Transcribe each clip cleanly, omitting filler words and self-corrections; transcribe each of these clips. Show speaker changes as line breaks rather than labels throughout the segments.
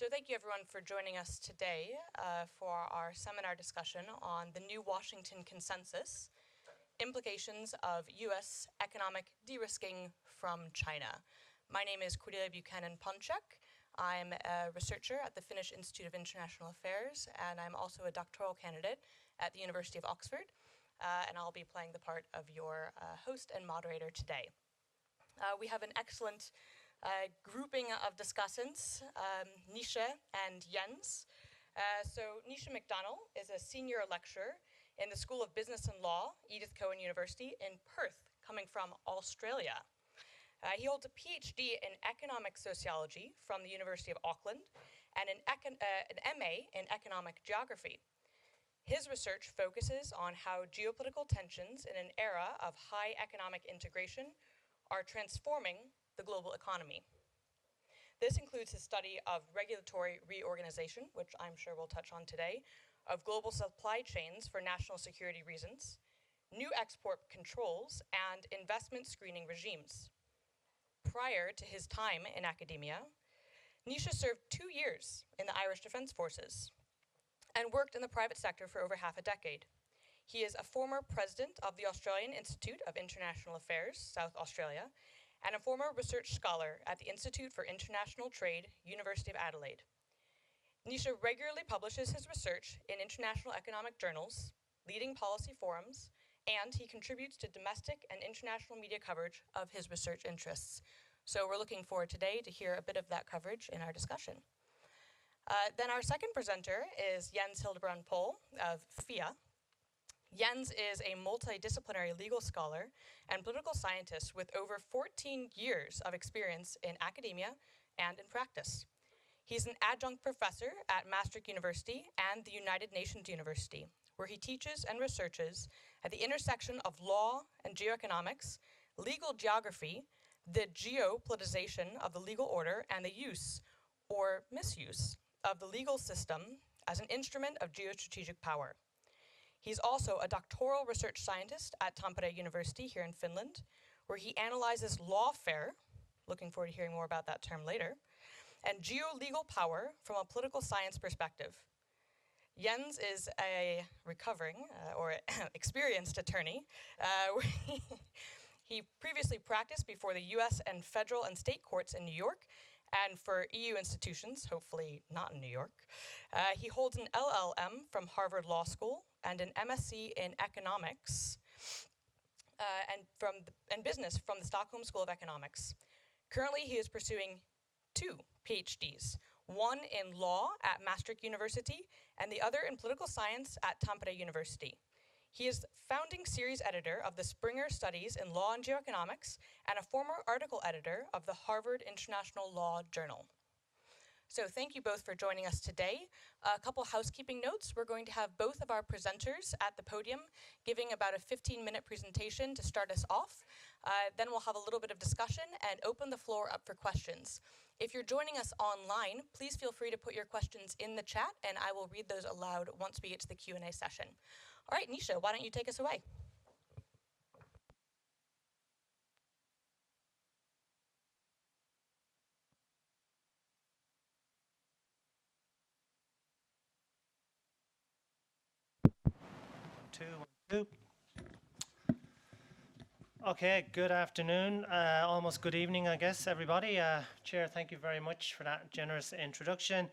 So thank you everyone for joining us today for our seminar discussion on the new Washington Consensus, implications of U.S. economic de-risking from China. My name is Cordelia Buchanan-Ponchak. I'm a researcher at the Finnish Institute of International Affairs, and I'm also a doctoral candidate at the University of Oxford, and I'll be playing the part of your host and moderator today. We have an excellent grouping of discussants, Nisha and Jens. So Nisha McDonnell is a senior lecturer in the School of Business and Law, Edith Cowan University in Perth, coming from Australia. He holds a PhD in economic sociology from the University of Auckland and an MA in economic geography. His research focuses on how geopolitical tensions in an era of high economic integration are transforming the global economy. This includes his study of regulatory reorganization, which I'm sure we'll touch on today, of global supply chains for national security reasons, new export controls, and investment screening regimes. Prior to his time in academia, Nisha served 2 years in the Irish Defence Forces and worked in the private sector for over half a decade. He is a former president of the Australian Institute of International Affairs, South Australia, and a former research scholar at the Institute for International Trade, University of Adelaide. Nisha regularly publishes his research in international economic journals, leading policy forums, and he contributes to domestic and international media coverage of his research interests. So we're looking forward today to hear a bit of that coverage in our discussion. Then our second presenter is Jens Hildebrand Pohl of FIA. Jens is a multidisciplinary legal scholar and political scientist with over 14 years of experience in academia and in practice. He's an adjunct professor at Maastricht University and the United Nations University, where he teaches and researches at the intersection of law and geoeconomics, legal geography, the geopolitization of the legal order, and the use or misuse of the legal system as an instrument of geostrategic power. He's also a doctoral research scientist at Tampere University here in Finland, where he analyzes lawfare, looking forward to hearing more about that term later, and geolegal power from a political science perspective. Jens is a recovering or experienced attorney. He previously practiced before the U.S. and federal and state courts in New York and for EU institutions, hopefully not in New York. He holds an LLM from Harvard Law School and an MSc in economics and business from the Stockholm School of Economics. Currently, he is pursuing 2 PhDs, one in law at Maastricht University and the other in political science at Tampere University. He is founding series editor of the Springer Studies in Law and Geoeconomics and a former article editor of the Harvard International Law Journal. So thank you both for joining us today. A couple housekeeping notes. We're going to have both of our presenters at the podium giving about a 15-minute presentation to start us off. Then we'll have a little bit of discussion and open the floor up for questions. If you're joining us online, please feel free to put your questions in the chat and I will read those aloud once we get to the Q&A session. All right, Nisha, why don't you take us away?
Two. Okay, good afternoon, almost good evening, I guess, everybody. Chair, thank you very much for that generous introduction.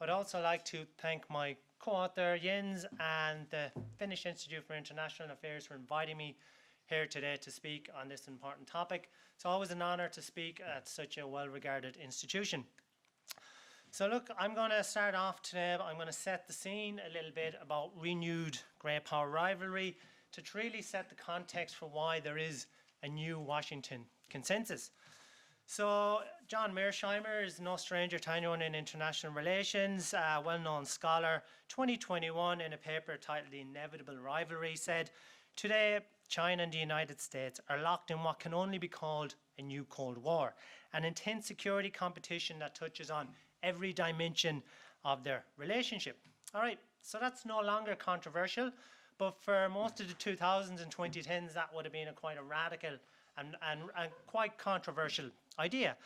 I'd also like to thank my co-author, Jens, and the Finnish Institute for International Affairs for inviting me here today to speak on this important topic. It's always an honor to speak at such a well-regarded institution. So look, I'm going to start off today, I'm going to set the scene a little bit about renewed great power rivalry to really set the context for why there is a new Washington Consensus. So John Mearsheimer is no stranger to anyone in international relations, a well-known scholar. 2021 in a paper titled The Inevitable Rivalry said, "Today, China and the United States are locked in what can only be called a new Cold War, an intense security competition that touches on every dimension of their relationship." All right, so that's no longer controversial, but for most of the 2000s and 2010s, that would have been quite a radical and quite controversial idea.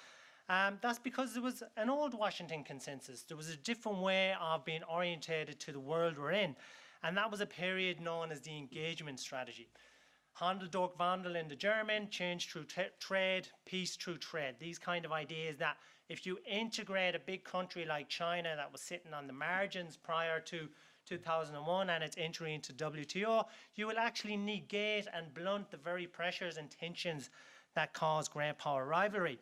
That's because there was an old Washington consensus. There was a different way of being orientated to the world we're in. And that was a period known as the engagement strategy. Handel durch Wandel in the German, change through trade, peace through trade. These kind of ideas that if you integrate a big country like China that was sitting on the margins prior to 2001 and its entry into WTO, you will actually negate and blunt the very pressures and tensions that cause great power rivalry.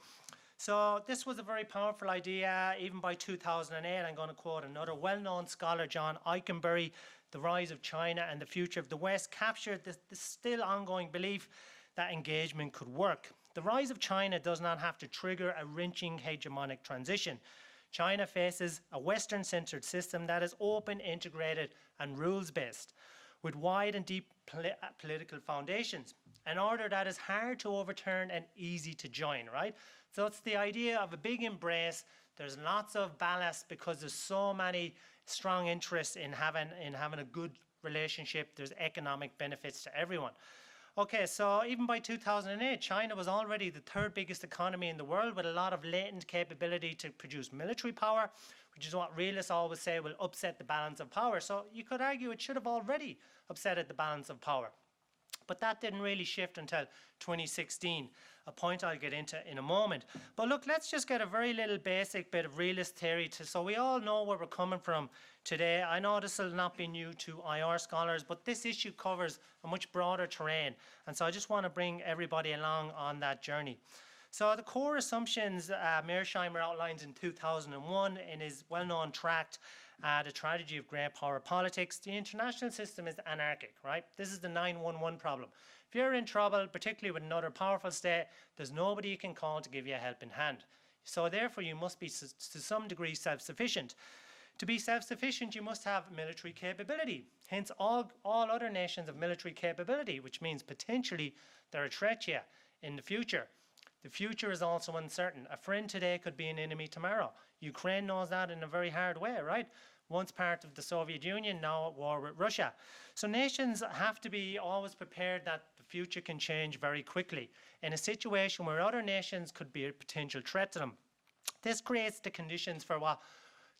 So this was a very powerful idea. Even by 2008, I'm going to quote another well-known scholar, John Eikenberry, The Rise of China and the Future of the West, captured the still ongoing belief that engagement could work. The rise of China does not have to trigger a wrenching hegemonic transition. China faces a Western-centered system that is open, integrated, and rules-based, with wide and deep political foundations, an order that is hard to overturn and easy to join, right? So it's the idea of a big embrace. There's lots of ballast because there's so many strong interests in having a good relationship. There's economic benefits to everyone. Okay, so even by 2008, China was already the third biggest economy in the world with a lot of latent capability to produce military power, which is what realists always say will upset the balance of power. So you could argue it should have already upset the balance of power. But that didn't really shift until 2016, a point I'll get into in a moment. But look, let's just get a very little basic bit of realist theory so we all know where we're coming from today. I know this will not be new to IR scholars, but this issue covers a much broader terrain. And so I just want to bring everybody along on that journey. So the core assumptions Mearsheimer outlines in 2001 in his well-known tract, The Tragedy of Great Power Politics. The international system is anarchic, right? This is the 911 problem. If you're in trouble, particularly with another powerful state, there's nobody you can call to give you a helping hand. So therefore, you must be to some degree self-sufficient. To be self-sufficient, you must have military capability. Hence, all other nations have military capability, which means potentially they're a threat to you in the future. The future is also uncertain. A friend today could be an enemy tomorrow. Ukraine knows that in a very hard way, right? Once part of the Soviet Union, now at war with Russia. So nations have to be always prepared that the future can change very quickly in a situation where other nations could be a potential threat to them. This creates the conditions for what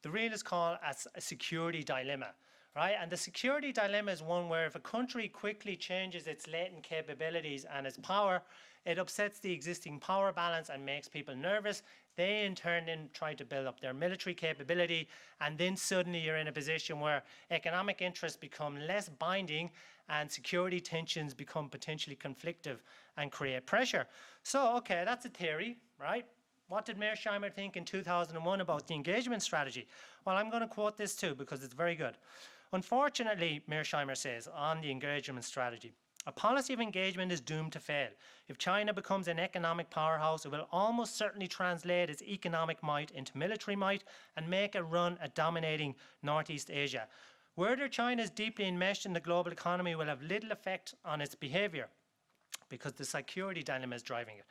the realists call a security dilemma, right? And the security dilemma is one where if a country quickly changes its latent capabilities and its power, it upsets the existing power balance and makes people nervous. They in turn then try to build up their military capability, and then suddenly you're in a position where economic interests become less binding and security tensions become potentially conflictive and create pressure. So, okay, that's a theory, right? What did Mearsheimer think in 2001 about the engagement strategy? Well, I'm going to quote this too because it's very good. Unfortunately, Mearsheimer says on the engagement strategy, a policy of engagement is doomed to fail. If China becomes an economic powerhouse, it will almost certainly translate its economic might into military might and make a run at dominating Northeast Asia. Whether China is deeply enmeshed in the global economy will have little effect on its behavior because the security dilemma is driving it.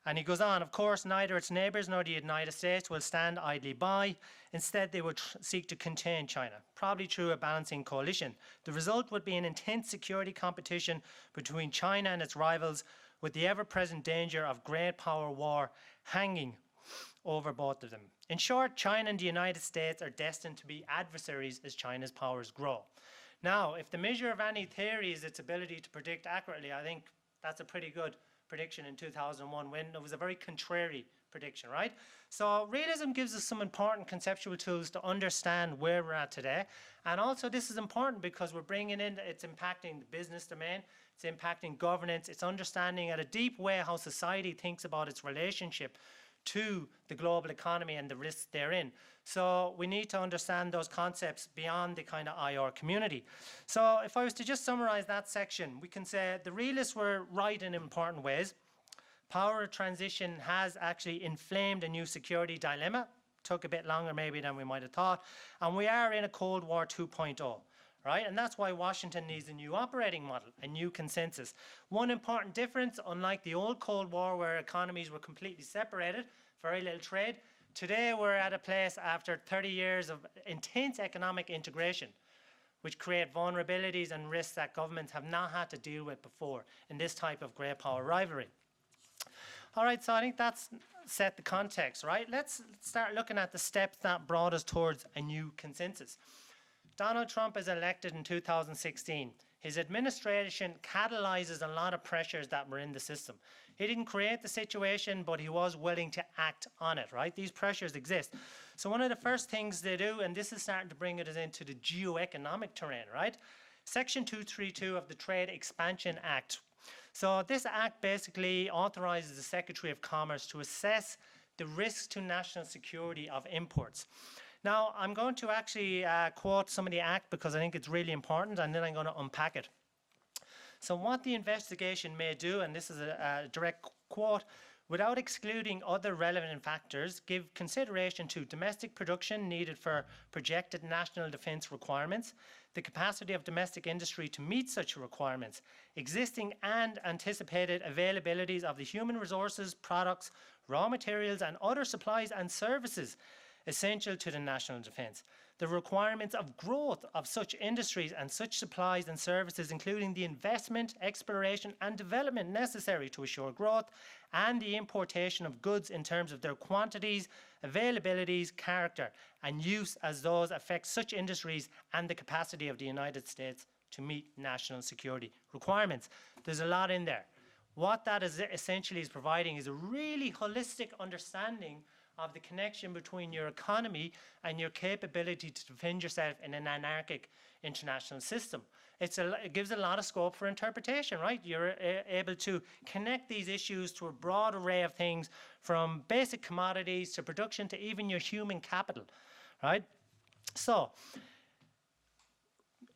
And he goes on, of course, neither its neighbours nor the United States will stand idly by. Instead, they would seek to contain China, probably through a balancing coalition. The result would be an intense security competition between China and its rivals, with the ever-present danger of great power war hanging over both of them. In short, China and the United States are destined to be adversaries as China's powers grow. Now, if the measure of any theory is its ability to predict accurately, I think that's a pretty good prediction in 2001 when it was a very contrary prediction, right? So realism gives us some important conceptual tools to understand where we're at today. And also this is important because we're bringing in, it's impacting the business domain, it's impacting governance, it's understanding at a deep way how society thinks about its relationship to the global economy and the risks therein. So we need to understand those concepts beyond the kind of IR community. So if I was to just summarize that section, we can say the realists were right in important ways. Power transition has actually inflamed a new security dilemma. Took a bit longer maybe than we might have thought. And we are in a Cold War 2.0. Right? And that's why Washington needs a new operating model, a new consensus. One important difference, unlike the old Cold War where economies were completely separated, very little trade, today we're at a place after 30 years of intense economic integration, which create vulnerabilities and risks that governments have not had to deal with before in this type of great power rivalry. All right, so I think that's set the context, right? Let's start looking at the steps that brought us towards a new consensus. Donald Trump is elected in 2016. His administration catalyzes a lot of pressures that were in the system. He didn't create the situation, but he was willing to act on it, right? These pressures exist. So one of the first things they do, and this is starting to bring us into the geoeconomic terrain, right? Section 232 of the Trade Expansion Act. So this act basically authorizes the Secretary of Commerce to assess the risks to national security of imports. Now, I'm going to actually quote some of the act because I think it's really important, and then I'm going to unpack it. So what the investigation may do, and this is a direct quote, without excluding other relevant factors, give consideration to domestic production needed for projected national defense requirements, the capacity of domestic industry to meet such requirements, existing and anticipated availabilities of the human resources, products, raw materials, and other supplies and services essential to the national defence, the requirements of growth of such industries and such supplies and services, including the investment, exploration and development necessary to assure growth, and the importation of goods in terms of their quantities, availabilities, character, and use as those affect such industries and the capacity of the United States to meet national security requirements. There's a lot in there. What that is essentially is providing is a really holistic understanding of the connection between your economy and your capability to defend yourself in an anarchic international system. It gives a lot of scope for interpretation, right? You're able to connect these issues to a broad array of things, from basic commodities to production to even your human capital, right? So,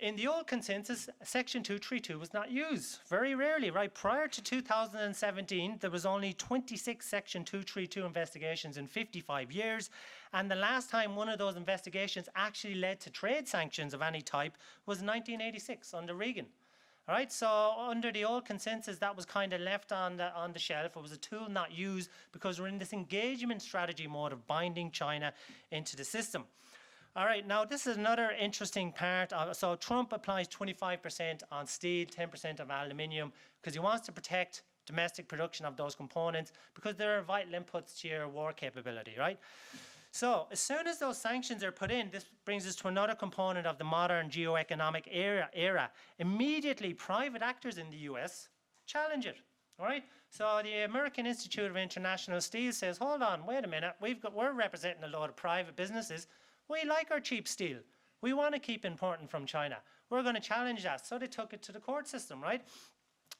in the old consensus, Section 232 was not used, very rarely, right? Prior to 2017, there was only 26 Section 232 investigations in 55 years, and the last time one of those investigations actually led to trade sanctions of any type was 1986 under Reagan. All right, so under the old consensus, that was kind of left on the shelf. It was a tool not used because we're in this engagement strategy mode of binding China into the system. All right, now this is another interesting part. So Trump applies 25% on steel, 10% of aluminium, because he wants to protect domestic production of those components because they're vital inputs to your war capability, right? So as soon as those sanctions are put in, this brings us to another component of the modern geoeconomic era. Immediately, private actors in the US challenge it, all right? So the American Institute of International Steel says, hold on, wait a minute, we're representing a lot of private businesses. We like our cheap steel. We want to keep importing from China. We're going to challenge that. So they took it to the court system, right?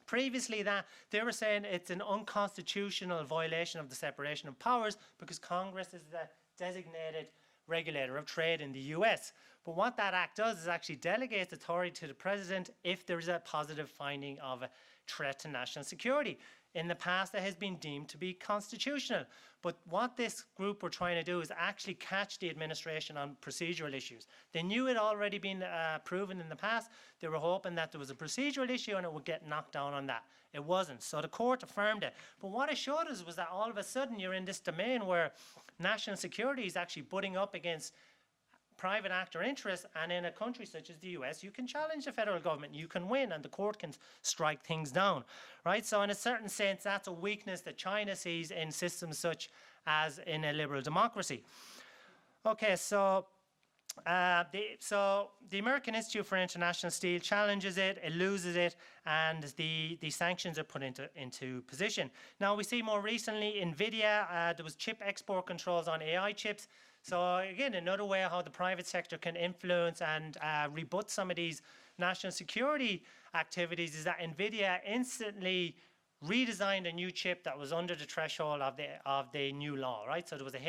Previously, they were saying it's an unconstitutional violation of the separation of powers because Congress is the designated regulator of trade in the US. But what that act does is actually delegates authority to the president if there is a positive finding of a threat to national security. In the past, it has been deemed to be constitutional. But what this group were trying to do is actually catch the administration on procedural issues. They knew it had already been proven in the past. They were hoping that there was a procedural issue and it would get knocked down on that. It wasn't. So the court affirmed it. But what it showed us was that all of a sudden you're in this domain where national security is actually butting up against private actor interests, and in a country such as the US, you can challenge the federal government, you can win, and the court can strike things down, right? So in a certain sense, that's a weakness that China sees in systems such as in a liberal democracy. Okay, so the American Institute for International Steel challenges it, it loses it, and the sanctions are put into position. Now we see more recently, NVIDIA, there was chip export controls on AI chips. So again, another way how the private sector can influence and rebut some of these national security activities is that NVIDIA instantly redesigned a new chip that was under the threshold of the new law, right? So there was a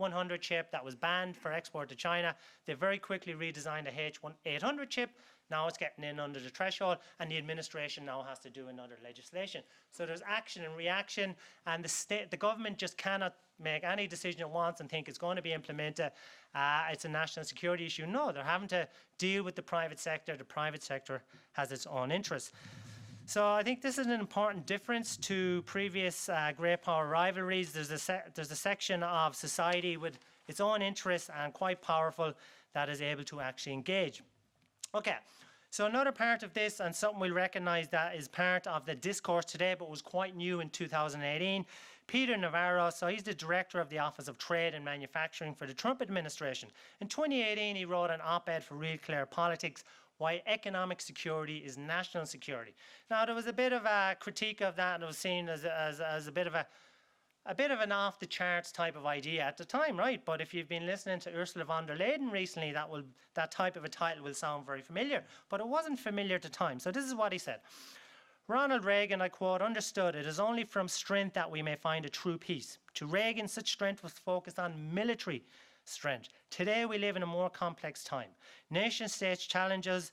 H100 chip that was banned for export to China. They very quickly redesigned a H800 chip. Now it's getting in under the threshold, and the administration now has to do another legislation. So there's action and reaction, and the government just cannot make any decision it wants and think it's going to be implemented. It's a national security issue. No, they're having to deal with the private sector. The private sector has its own interests. So I think this is an important difference to previous great power rivalries. There's a section of society with its own interests and quite powerful that is able to actually engage. Okay, so another part of this, and something we'll recognize that is part of the discourse today, but was quite new in 2018, Peter Navarro, so he's the director of the Office of Trade and Manufacturing for the Trump administration. In 2018, he wrote an op-ed for Real Clear Politics, Why Economic Security is National Security. Now, there was a bit of a critique of that, and it was seen as a bit of an off-the-charts type of idea at the time, right? But if you've been listening to Ursula von der Leyen recently, that type of a title will sound very familiar. But it wasn't familiar at the time. So this is what he said. Ronald Reagan, I quote, understood, it is only from strength that we may find a true peace. To Reagan, such strength was focused on military strength. Today, we live in a more complex time. Nation states challenge us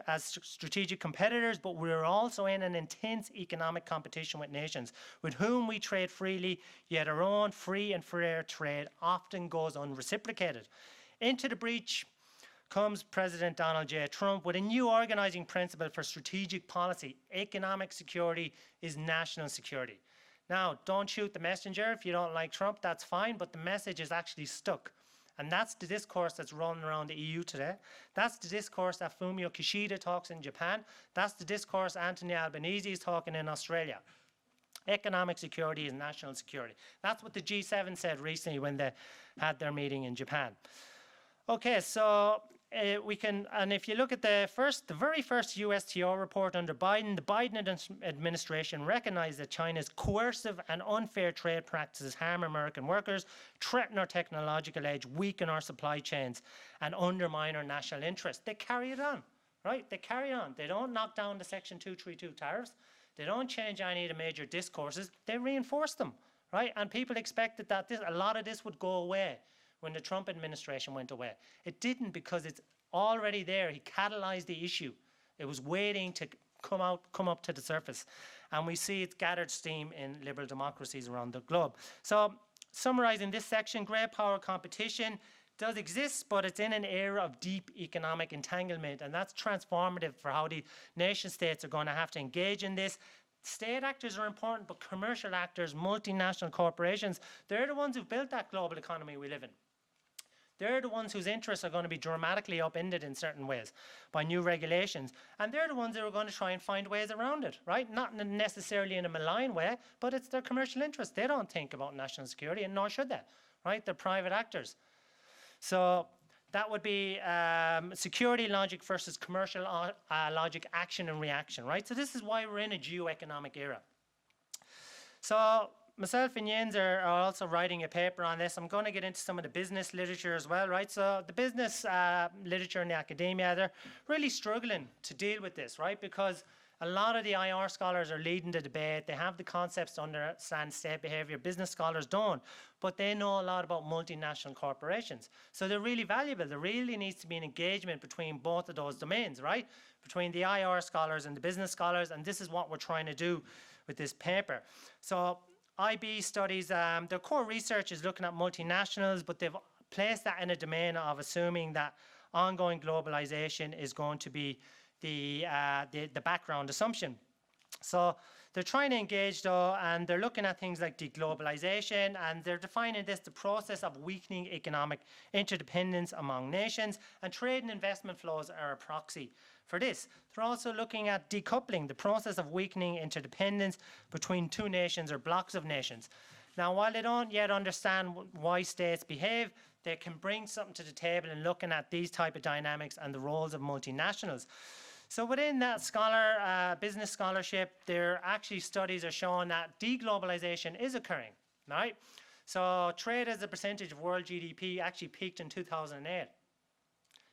as strategic competitors, but we are also in an intense economic competition with nations with whom we trade freely, yet our own free and fair trade often goes unreciprocated. Into the breach comes President Donald J. Trump with a new organizing principle for strategic policy. Economic security is national security. Now, don't shoot the messenger. If you don't like Trump, that's fine, but the message is actually stuck. And that's the discourse that's running around the EU today. That's the discourse that Fumio Kishida talks in Japan. That's the discourse Anthony Albanese is talking in Australia. Economic security is national security. That's what the G7 said recently when they had their meeting in Japan. Okay, so and if you look at the very first USTO report under Biden, the Biden administration recognized that China's coercive and unfair trade practices harm American workers, threaten our technological edge, weaken our supply chains, and undermine our national interest. They carry it on, right? They carry on. They don't knock down the Section 232 tariffs. They don't change any of the major discourses. They reinforce them, right? And people expected that a lot of this would go away when the Trump administration went away. It didn't, because it's already there. He catalyzed the issue. It was waiting to come up to the surface. And we see it's gathered steam in liberal democracies around the globe. So summarizing this section, great power competition does exist, but it's in an era of deep economic entanglement, and that's transformative for how the nation states are going to have to engage in this. State actors are important, but commercial actors, multinational corporations, they're the ones who've built that global economy we live in. They're the ones whose interests are going to be dramatically upended in certain ways by new regulations. And they're the ones that are going to try and find ways around it, right? Not necessarily in a malign way, but it's their commercial interests. They don't think about national security, and nor should they, right? They're private actors. So that would be security logic versus commercial logic, action and reaction, right? So this is why we're in a geoeconomic era. So myself and Jens are also writing a paper on this. I'm going to get into some of the business literature as well, right? So the business literature in the academia, they're really struggling to deal with this, right? Because a lot of the IR scholars are leading the debate. They have the concepts to understand state behavior. Business scholars don't, but they know a lot about multinational corporations. So they're really valuable. There really needs to be an engagement between both of those domains, right? Between the IR scholars and the business scholars, and this is what we're trying to do with this paper. So IB studies, their core research is looking at multinationals, but they've placed that in a domain of assuming that ongoing globalization is going to be the background assumption. So they're trying to engage though, and they're looking at things like deglobalization, and they're defining this the process of weakening economic interdependence among nations, and trade and investment flows are a proxy for this. They're also looking at decoupling, the process of weakening interdependence between two nations or blocks of nations. Now, while they don't yet understand why states behave, they can bring something to the table in looking at these type of dynamics and the roles of multinationals. So within that business scholarship, there actually studies are showing that deglobalization is occurring, right? So trade as a percentage of world GDP actually peaked in 2008,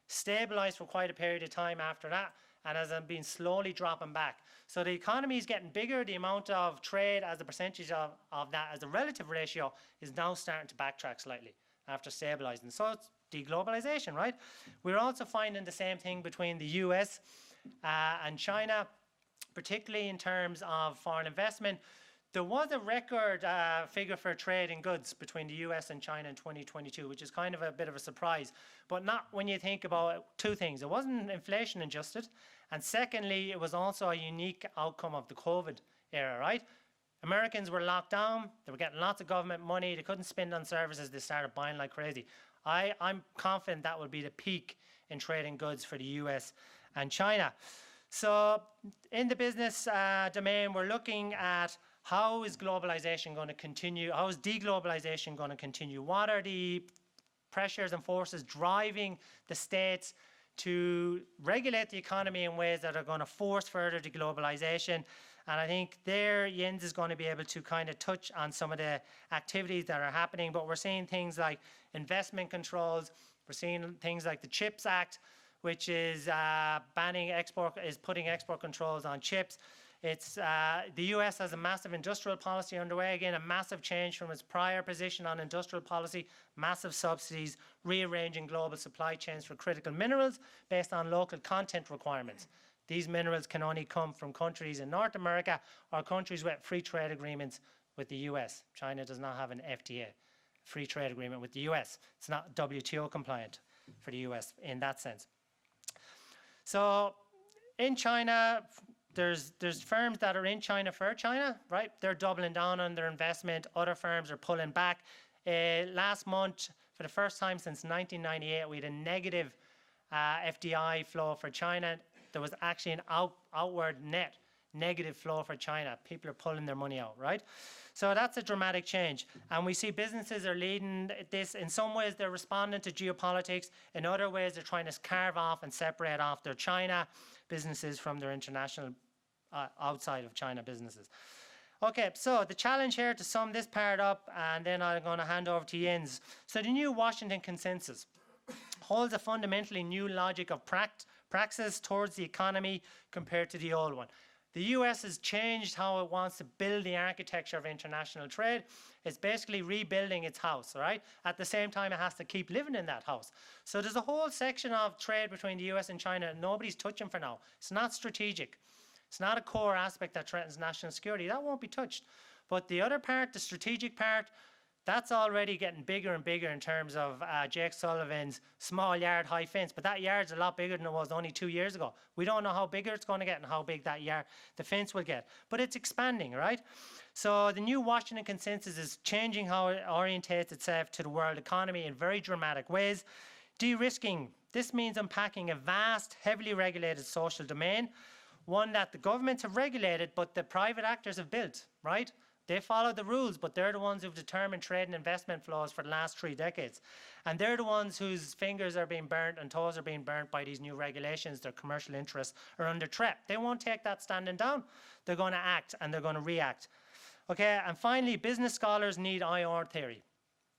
stabilized for quite a period of time after that, and has been slowly dropping back. So the economy is getting bigger. The amount of trade as a percentage of that as a relative ratio is now starting to backtrack slightly after stabilizing. So it's deglobalization, right? We're also finding the same thing between the US and China, particularly in terms of foreign investment. There was a record figure for trade in goods between the US and China in 2022, which is kind of a bit of a surprise, but not when you think about two things. It wasn't inflation adjusted, and secondly, it was also a unique outcome of the COVID era, right? Americans were locked down, they were getting lots of government money, they couldn't spend on services, they started buying like crazy. I'm confident that will be the peak in trade in goods for the US and China. So in the business domain, we're looking at how is globalization going to continue? How is deglobalization going to continue? What are the pressures and forces driving the states to regulate the economy in ways that are going to force further deglobalization? And I think there Jens is going to be able to kind of touch on some of the activities that are happening. But we're seeing things like investment controls. We're seeing things like the CHIPS Act, which is putting export controls on chips. It's the US has a massive industrial policy underway. Again, a massive change from its prior position on industrial policy, massive subsidies, rearranging global supply chains for critical minerals based on local content requirements. These minerals can only come from countries in North America or countries with free trade agreements with the US. China does not have an FTA, free trade agreement with the US. It's not WTO compliant for the US in that sense. So in China, there's firms that are in China for China, right? They're doubling down on their investment. Other firms are pulling back. Last month, for the first time since 1998, we had a negative FDI flow for China. There was actually an outward net negative flow for China. People are pulling their money out, right? So that's a dramatic change. And we see businesses are leading this. In some ways, they're responding to geopolitics. In other ways, they're trying to carve off and separate off their China businesses from their international outside of China businesses. Okay, so the challenge here to sum this part up, and then I'm going to hand over to Jens. So the new Washington Consensus holds a fundamentally new logic of praxis towards the economy compared to the old one. The US has changed how it wants to build the architecture of international trade. It's basically rebuilding its house, right? At the same time, it has to keep living in that house. So there's a whole section of trade between the US and China that nobody's touching for now. It's not strategic. It's not a core aspect that threatens national security. That won't be touched. But the other part, the strategic part, that's already getting bigger and bigger in terms of Jake Sullivan's small yard, high fence. But that yard's a lot bigger than it was only 2 years ago. We don't know how bigger it's going to get and how big that yard, the fence will get. But it's expanding, right? So the new Washington Consensus is changing how it orientates itself to the world economy in very dramatic ways. De-risking. This means unpacking a vast, heavily regulated social domain, one that the governments have regulated, but the private actors have built, right? They follow the rules, but they're the ones who've determined trade and investment flows for the last 3 decades. And they're the ones whose fingers are being burnt and toes are being burnt by these new regulations. Their commercial interests are under threat. They won't take that standing down. They're going to act and they're going to react. Okay, and finally, business scholars need IR theory.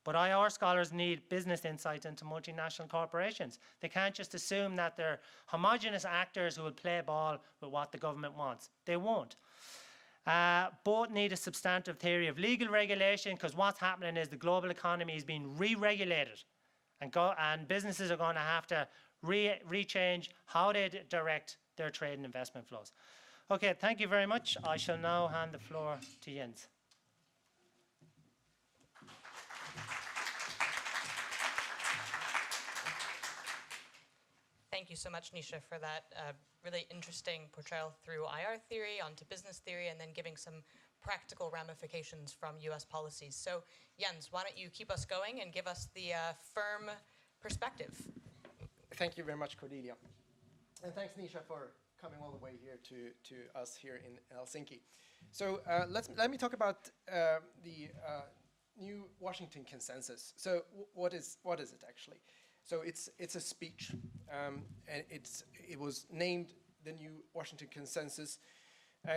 But IR scholars need business insights into multinational corporations. They can't just assume that they're homogenous actors who will play ball with what the government wants. They won't. Both need a substantive theory of legal regulation, because what's happening is the global economy is being re-regulated, and businesses are going to have to rechange how they direct their trade and investment flows. Okay, thank you very much. I shall now hand the floor to Jens.
Thank you so much, Nisha, for that really interesting portrayal through IR theory onto business theory, and then giving some practical ramifications from US policies. So Jens, why don't you keep us going and give us the firm perspective?
Thank you very much, Cordelia. And thanks, Nisha, for coming all the way here to us here in Helsinki. So let me talk about the new Washington Consensus. So what is it actually? So it's a speech, and it was named the new Washington Consensus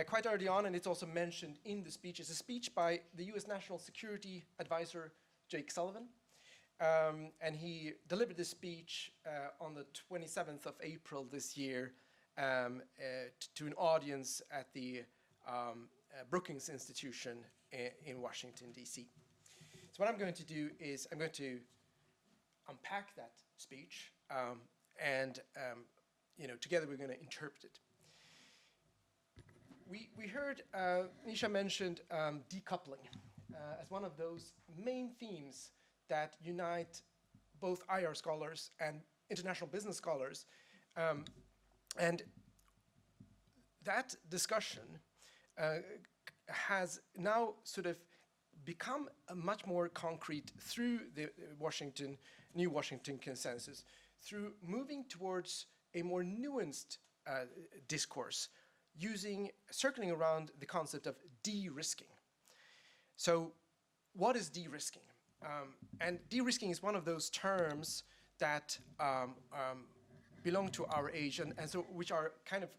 quite early on, and it's also mentioned in the speech. It's a speech by the U.S. National Security Advisor Jake Sullivan, and he delivered this speech on the 27th of April this year to an audience at the Brookings Institution in Washington, D.C. So what I'm going to do is I'm going to unpack that speech, and together we're going to interpret it. We heard Nisha mentioned decoupling as one of those main themes that unite both IR scholars and international business scholars, and that discussion has now sort of become much more concrete through the new Washington Consensus, through moving towards a more nuanced discourse, circling around the concept of de-risking. So what is de-risking? And de-risking is one of those terms that belong to our age, and so which are kind of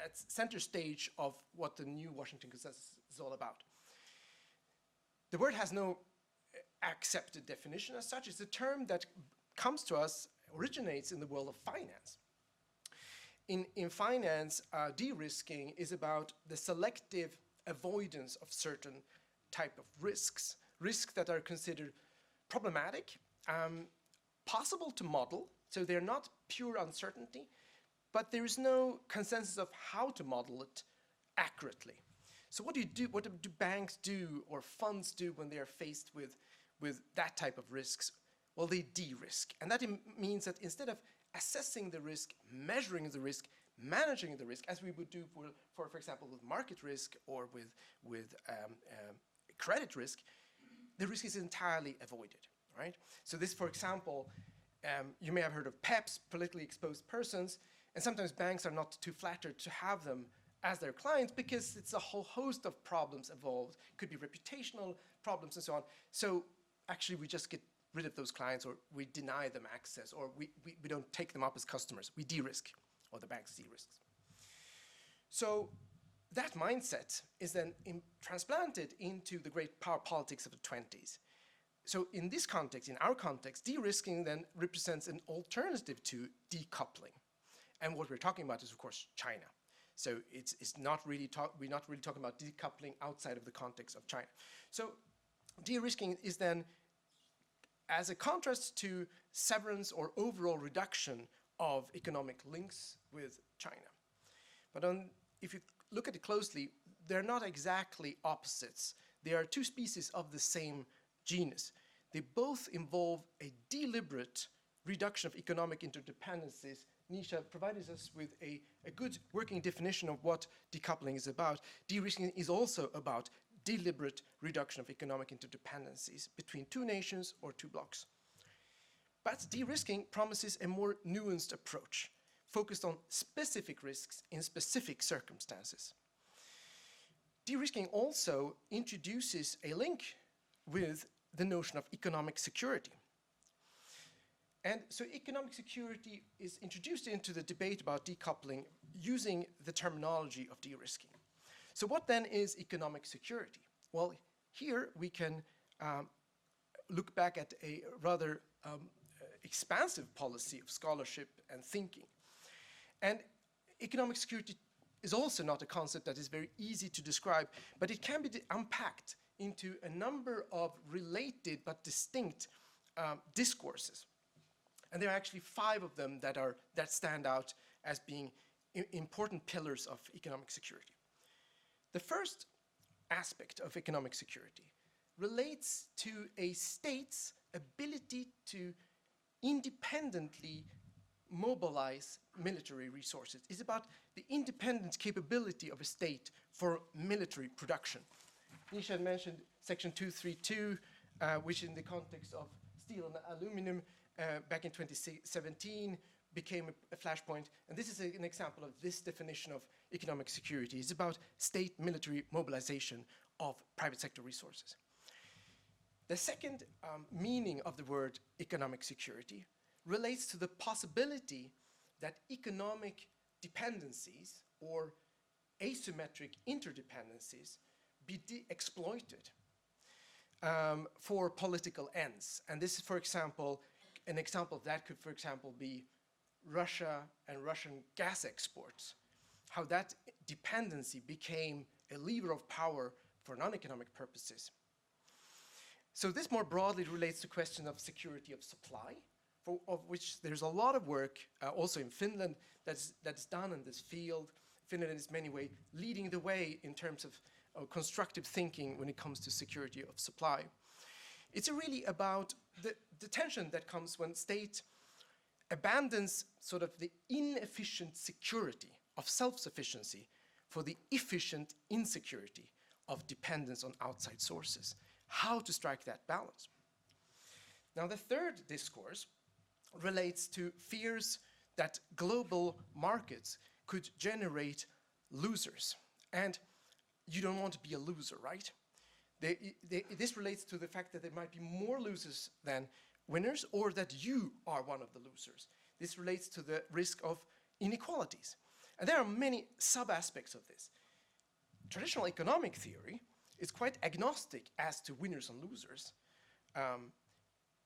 at center stage of what the new Washington Consensus is all about. The word has no accepted definition as such. It's a term that comes to us, originates in the world of finance. In finance, de-risking is about the selective avoidance of certain type of risks that are considered problematic, possible to model, so they're not pure uncertainty, but there is no consensus of how to model it accurately. So what do banks do or funds do when they are faced with that type of risks? Well, they de-risk. And that means that instead of assessing the risk, measuring the risk, managing the risk, as we would do for example, with market risk or with credit risk, the risk is entirely avoided, right? So this, for example, you may have heard of PEPs, politically exposed persons, and sometimes banks are not too flattered to have them as their clients because it's a whole host of problems involved. It could be reputational problems and so on. So actually we just get rid of those clients, or we deny them access, or we don't take them up as customers. We de-risk, or the banks de-risks. So that mindset is then transplanted into the great power politics of the 20s. So in this context, in our context, de-risking then represents an alternative to decoupling. And what we're talking about is, of course, China. So we're not really talking about decoupling outside of the context of China. So de-risking is then, as a contrast to severance or overall reduction of economic links with China. But if you look at it closely, they're not exactly opposites. They are two species of the same genus. They both involve a deliberate reduction of economic interdependencies. Nisha provided us with a good working definition of what decoupling is about. De-risking is also about deliberate reduction of economic interdependencies between two nations or two blocs. But de-risking promises a more nuanced approach, focused on specific risks in specific circumstances. De-risking also introduces a link with the notion of economic security. And so economic security is introduced into the debate about decoupling using the terminology of de-risking. So what then is economic security? Well, here we can look back at a rather expansive policy of scholarship and thinking. And economic security is also not a concept that is very easy to describe, but it can be unpacked into a number of related but distinct discourses. And there are actually 5 of them that stand out as being important pillars of economic security. The first aspect of economic security relates to a state's ability to independently mobilize military resources. It's about the independent capability of a state for military production. Nisha had mentioned Section 232, which in the context of steel and aluminum back in 2017 became a flashpoint. And this is an example of this definition of economic security. It's about state military mobilization of private sector resources. The second meaning of the word economic security relates to the possibility that economic dependencies or asymmetric interdependencies be exploited for political ends. And this is, for example, an example of that could, for example, be Russia and Russian gas exports, how that dependency became a lever of power for non-economic purposes. So this more broadly relates to the question of security of supply, of which there's a lot of work also in Finland that's done in this field. Finland is in many ways leading the way in terms of constructive thinking when it comes to security of supply. It's really about the tension that comes when state abandons sort of the inefficient security of self-sufficiency for the efficient insecurity of dependence on outside sources. How to strike that balance. Now, the third discourse relates to fears that global markets could generate losers. And you don't want to be a loser, right? This relates to the fact that there might be more losers than winners, or that you are one of the losers. This relates to the risk of inequalities. And there are many sub-aspects of this. Traditional economic theory is quite agnostic as to winners and losers.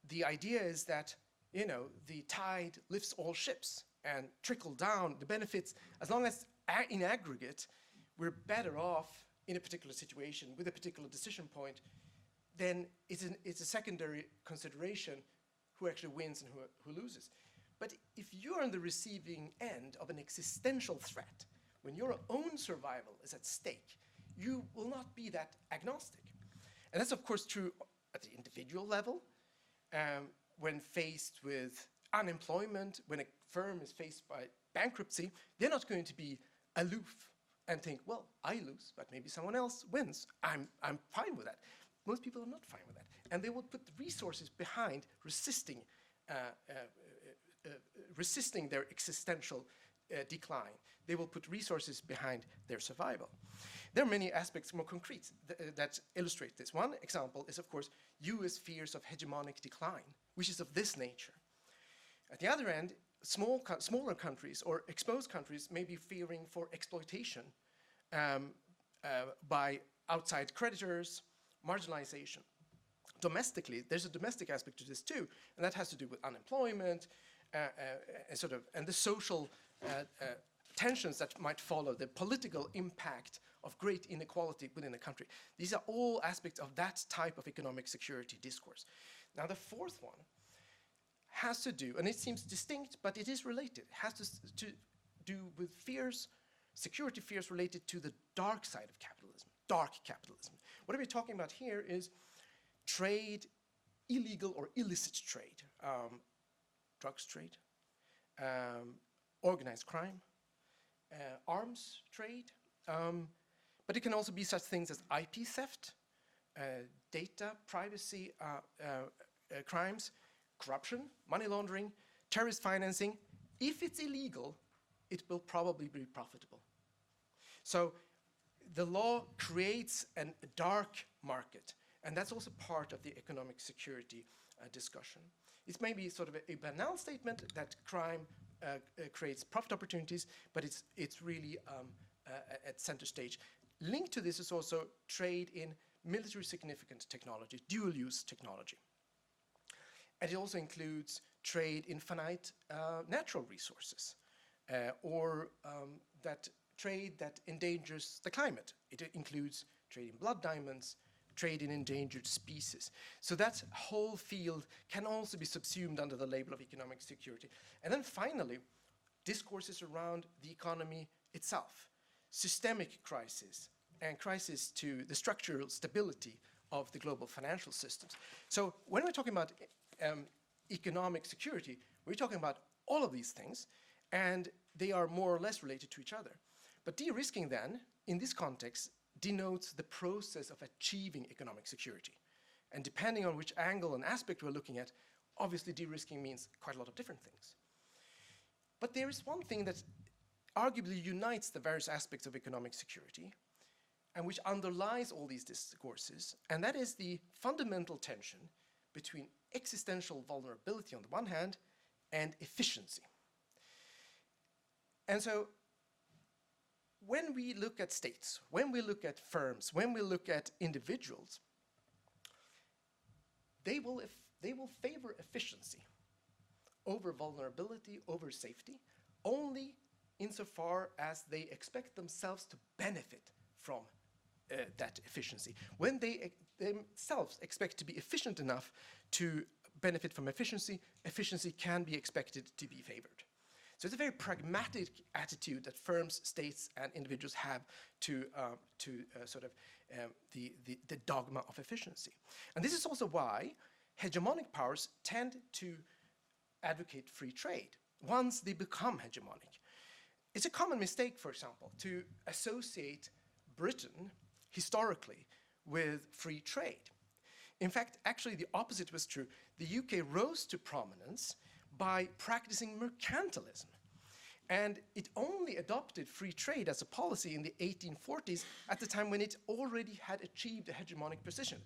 The idea is that, you know, the tide lifts all ships and trickle down the benefits. As long as in aggregate we're better off in a particular situation with a particular decision point, then it's a secondary consideration who actually wins and who loses. But if you're on the receiving end of an existential threat, when your own survival is at stake, you will not be that agnostic. And that's of course true at the individual level. When faced with unemployment, when a firm is faced by bankruptcy, they're not going to be aloof and think, well, I lose, but maybe someone else wins. I'm fine with that. Most people are not fine with that. And they will put resources behind resisting their existential decline. They will put resources behind their survival. There are many aspects more concrete that illustrate this. One example is, of course, U.S. fears of hegemonic decline, which is of this nature. At the other end, smaller countries or exposed countries may be fearing for exploitation by outside creditors, marginalization. Domestically, there's a domestic aspect to this too, and that has to do with unemployment and the social tensions that might follow, the political impact of great inequality within a country. These are all aspects of that type of economic security discourse. Now the fourth one has to do, and it seems distinct, but it is related, has to do with fears, security fears related to the dark side of capitalism, dark capitalism. What we're talking about here is trade, illegal or illicit trade, drugs trade, organized crime, arms trade, but it can also be such things as IP theft, data privacy crimes, corruption, money laundering, terrorist financing. If it's illegal, it will probably be profitable. So the law creates a dark market, and that's also part of the economic security discussion. It may be sort of a banal statement that crime creates profit opportunities, but it's really at center stage. Linked to this is also trade in military significant technology, dual-use technology. And it also includes trade in finite natural resources, or that trade that endangers the climate. It includes trade in blood diamonds, trade in endangered species. So that whole field can also be subsumed under the label of economic security. And then finally, discourses around the economy itself, systemic crisis, and crisis to the structural stability of the global financial systems. So when we're talking about economic security, we're talking about all of these things, and they are more or less related to each other. But de-risking then, in this context, denotes the process of achieving economic security. And depending on which angle and aspect we're looking at, obviously de-risking means quite a lot of different things. But there is one thing that arguably unites the various aspects of economic security, and which underlies all these discourses, and that is the fundamental tension between existential vulnerability on the one hand and efficiency. And so when we look at states, when we look at firms, when we look at individuals, they will favor efficiency over vulnerability, over safety, only insofar as they expect themselves to benefit from that efficiency. When they themselves expect to be efficient enough to benefit from efficiency, efficiency can be expected to be favored. So it's a very pragmatic attitude that firms, states, and individuals have to the dogma of efficiency. And this is also why hegemonic powers tend to advocate free trade once they become hegemonic. It's a common mistake, for example, to associate Britain historically with free trade. In fact, actually the opposite was true. The UK rose to prominence by practicing mercantilism. And it only adopted free trade as a policy in the 1840s at the time when it already had achieved a hegemonic position.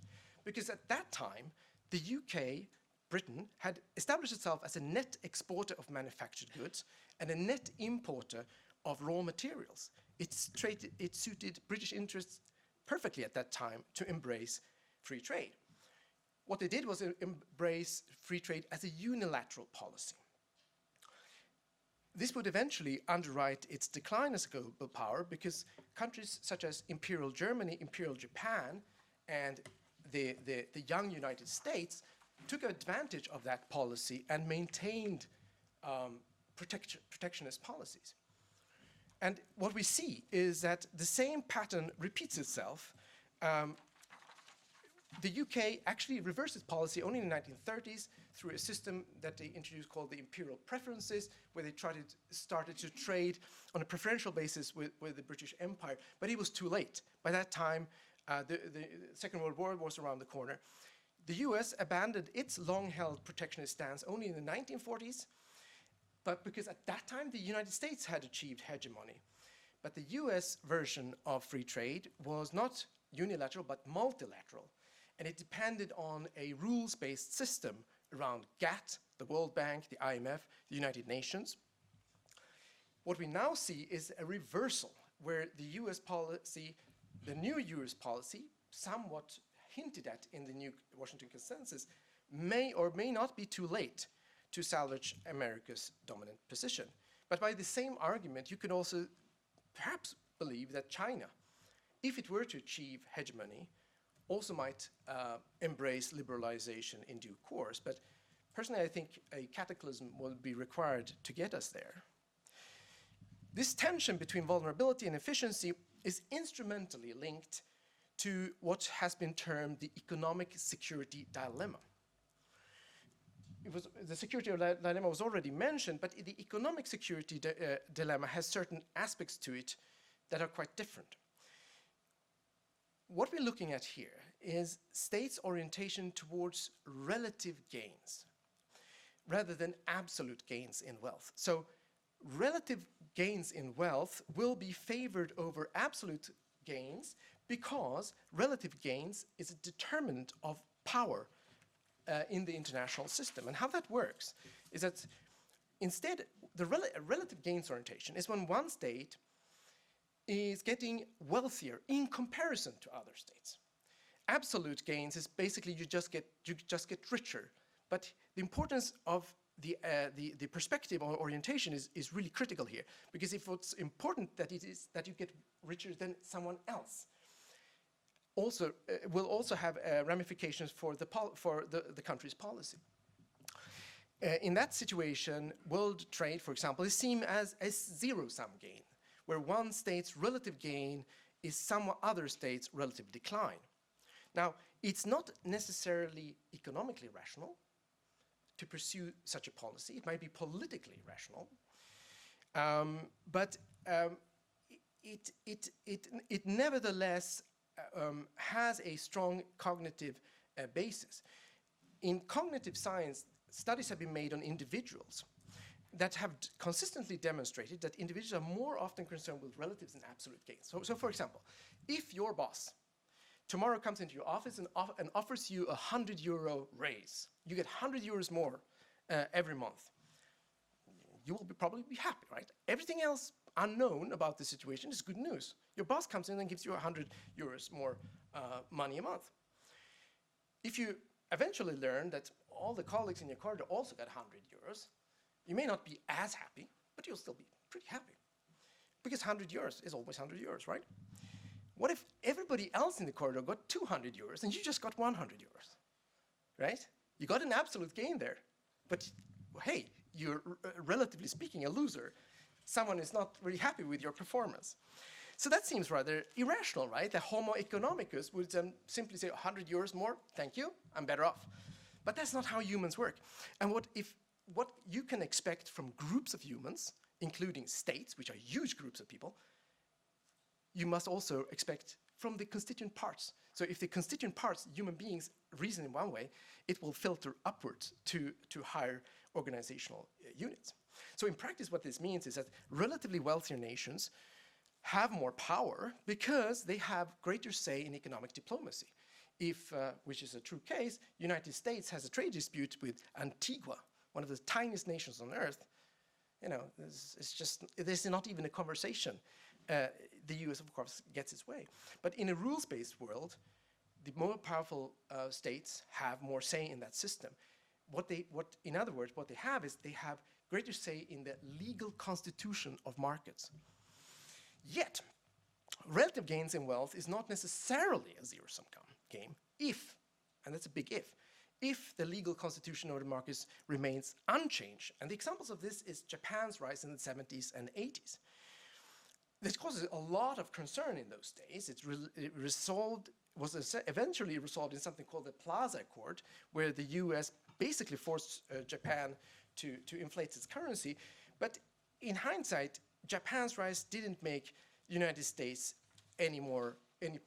Because at that time, the UK, Britain, had established itself as a net exporter of manufactured goods and a net importer of raw materials. It suited British interests perfectly at that time to embrace free trade. What they did was embrace free trade as a unilateral policy. This would eventually underwrite its decline as a global power because countries such as Imperial Germany, Imperial Japan, and the young United States took advantage of that policy and maintained protectionist policies. And what we see is that the same pattern repeats itself. The UK actually reversed its policy only in the 1930s through a system that they introduced called the imperial preferences, where they started to trade on a preferential basis with the British Empire. But it was too late. By that time, the Second World War was around the corner. The US abandoned its long-held protectionist stance only in the 1940s, but because at that time the United States had achieved hegemony. But the US version of free trade was not unilateral, but multilateral. And it depended on a rules-based system around GATT, the World Bank, the IMF, the United Nations. What we now see is a reversal, where the US policy, the new US policy, somewhat hinted at in the new Washington Consensus, may or may not be too late to salvage America's dominant position. But by the same argument, you could also perhaps believe that China, if it were to achieve hegemony, also might embrace liberalization in due course. But personally, I think a cataclysm will be required to get us there. This tension between vulnerability and efficiency is instrumentally linked to what has been termed the economic security dilemma. The security dilemma was already mentioned, but the economic security dilemma has certain aspects to it that are quite different. What we're looking at here is states' orientation towards relative gains rather than absolute gains in wealth. So relative gains in wealth will be favored over absolute gains because relative gains is a determinant of power in the international system. And how that works is that instead, the relative gains orientation is when one state is getting wealthier in comparison to other states. Absolute gains is basically you just get richer. But the importance of the perspective or orientation is really critical here, because if what's important that it is that you get richer than someone else, also will also have ramifications for the country's policy. In that situation, world trade, for example, is seen as a zero-sum game, where one state's relative gain is some other state's relative decline. Now, it's not necessarily economically rational to pursue such a policy. It might be politically rational, but it nevertheless has a strong cognitive basis. In cognitive science, studies have been made on individuals that have consistently demonstrated that individuals are more often concerned with relatives and absolute gains. So for example, if your boss tomorrow comes into your office and offers you a €100 raise, you get 100 euros more every month, you will probably be happy, right? Everything else unknown about the situation is good news. Your boss comes in and gives you 100 euros more money a month. If you eventually learn that all the colleagues in your corridor also got 100 euros, you may not be as happy, but you'll still be pretty happy. Because 100 euros is always 100 euros, right? What if everybody else in the corridor got 200 euros and you just got 100 euros, right? You got an absolute gain there, but hey, you're relatively speaking a loser. Someone is not really happy with your performance. So that seems rather irrational, right? The Homo economicus would simply say 100 euros more, thank you, I'm better off. But that's not how humans work. And what you can expect from groups of humans, including states, which are huge groups of people, you must also expect from the constituent parts. So if the constituent parts, human beings, reason in one way, it will filter upwards to higher organizational units. So in practice, what this means is that relatively wealthier nations have more power because they have greater say in economic diplomacy. If, which is a true case, United States has a trade dispute with Antigua, one of the tiniest nations on earth, you know, there's not even a conversation. The US, of course, gets its way. But in a rules-based world, the more powerful states have more say in that system. In other words, what they have is they have greater say in the legal constitution of markets. Yet, relative gains in wealth is not necessarily a zero-sum game if, and that's a big if the legal constitution of the markets remains unchanged. And the examples of this is Japan's rise in the 70s and 80s. This causes a lot of concern in those days. Was eventually resolved in something called the Plaza Accord, where the US basically forced Japan to inflate its currency. But in hindsight, Japan's rise didn't make the United States any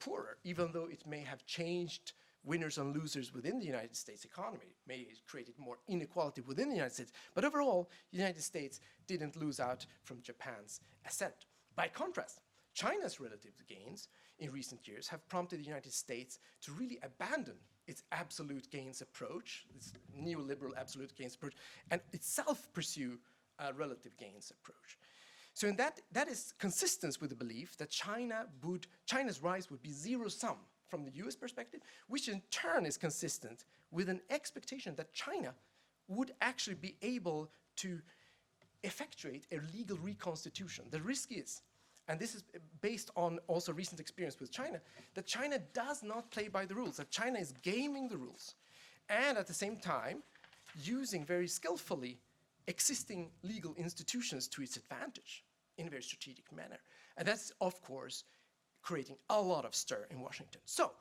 poorer, even though it may have changed winners and losers within the United States economy, may have created more inequality within the United States. But overall, the United States didn't lose out from Japan's ascent. By contrast, China's relative gains in recent years have prompted the United States to really abandon its absolute gains approach, its neoliberal absolute gains approach, and itself pursue a relative gains approach. So in that is consistent with the belief that China's rise would be zero-sum from the US perspective, which in turn is consistent with an expectation that China would actually be able to effectuate a legal reconstitution. The risk is, and this is based on also recent experience with China, that China does not play by the rules, that China is gaming the rules, and at the same time using very skillfully existing legal institutions to its advantage in a very strategic manner. And that's, of course, creating a lot of stir in Washington. So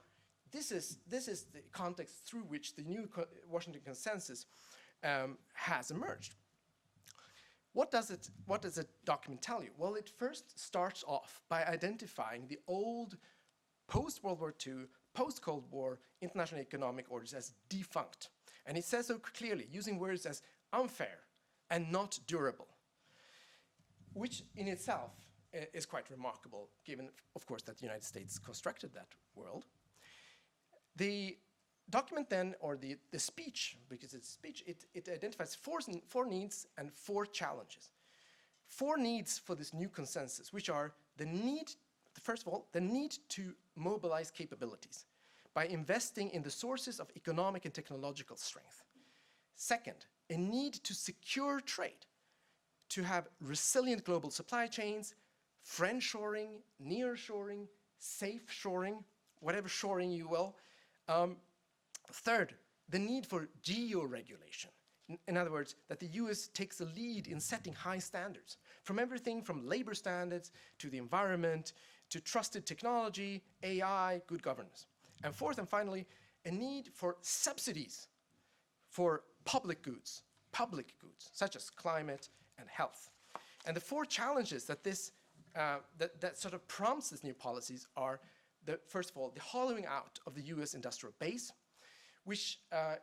this is the context through which the new Washington Consensus has emerged. What does the document tell you? Well, it first starts off by identifying the old post-World War II, post-Cold War international economic orders as defunct. And it says so clearly, using words as unfair and not durable, which in itself is quite remarkable, given, of course, that the United States constructed that world. The document then, or the speech, because it's speech, it identifies four needs and 4 challenges. 4 needs for this new consensus, which are the need, first of all, the need to mobilize capabilities by investing in the sources of economic and technological strength. Second, a need to secure trade, to have resilient global supply chains, friendshoring, nearshoring, safe shoring, whatever shoring you will. Third, the need for geo-regulation. In other words, that the US takes the lead in setting high standards, from everything from labor standards to the environment, to trusted technology, AI, good governance. And fourth and finally, a need for subsidies for public goods, such as climate and health. And the 4 challenges that that sort of prompts these new policies are, first of all, the hollowing out of the US industrial base, which,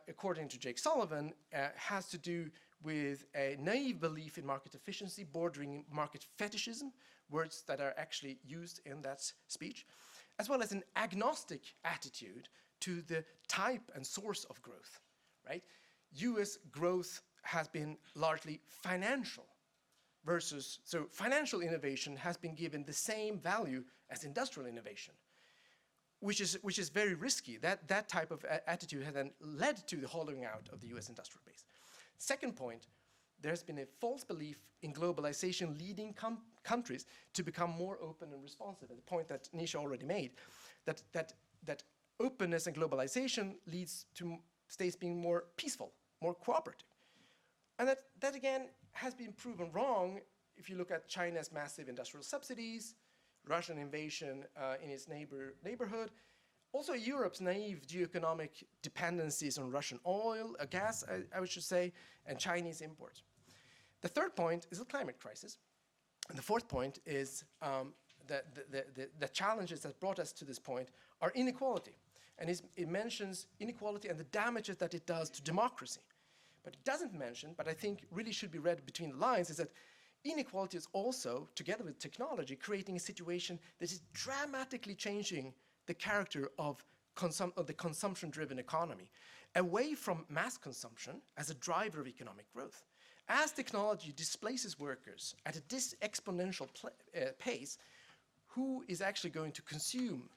according to Jake Sullivan, has to do with a naive belief in market efficiency, bordering market fetishism, words that are actually used in that speech, as well as an agnostic attitude to the type and source of growth, right? US growth has been largely financial so financial innovation has been given the same value as industrial innovation, which is very risky. That type of attitude has then led to the hollowing out of the US industrial base. Second point, there's been a false belief in globalization leading countries to become more open and responsive, at the point that Nisha already made, that openness and globalization leads to states being more peaceful, more cooperative. And that again has been proven wrong if you look at China's massive industrial subsidies, Russian invasion in its neighborhood, also Europe's naive geoeconomic dependencies on Russian oil, gas, I should say, and Chinese imports. The third point is the climate crisis. And the fourth point is the challenges that brought us to this point are inequality. And it mentions inequality and the damages that it does to democracy. but it doesn't mention, but I think really should be read between the lines, is that inequality is also, together with technology, creating a situation that is dramatically changing the character of the consumption-driven economy, away from mass consumption as a driver of economic growth. As technology displaces workers at a exponential pace, who is actually going to consume?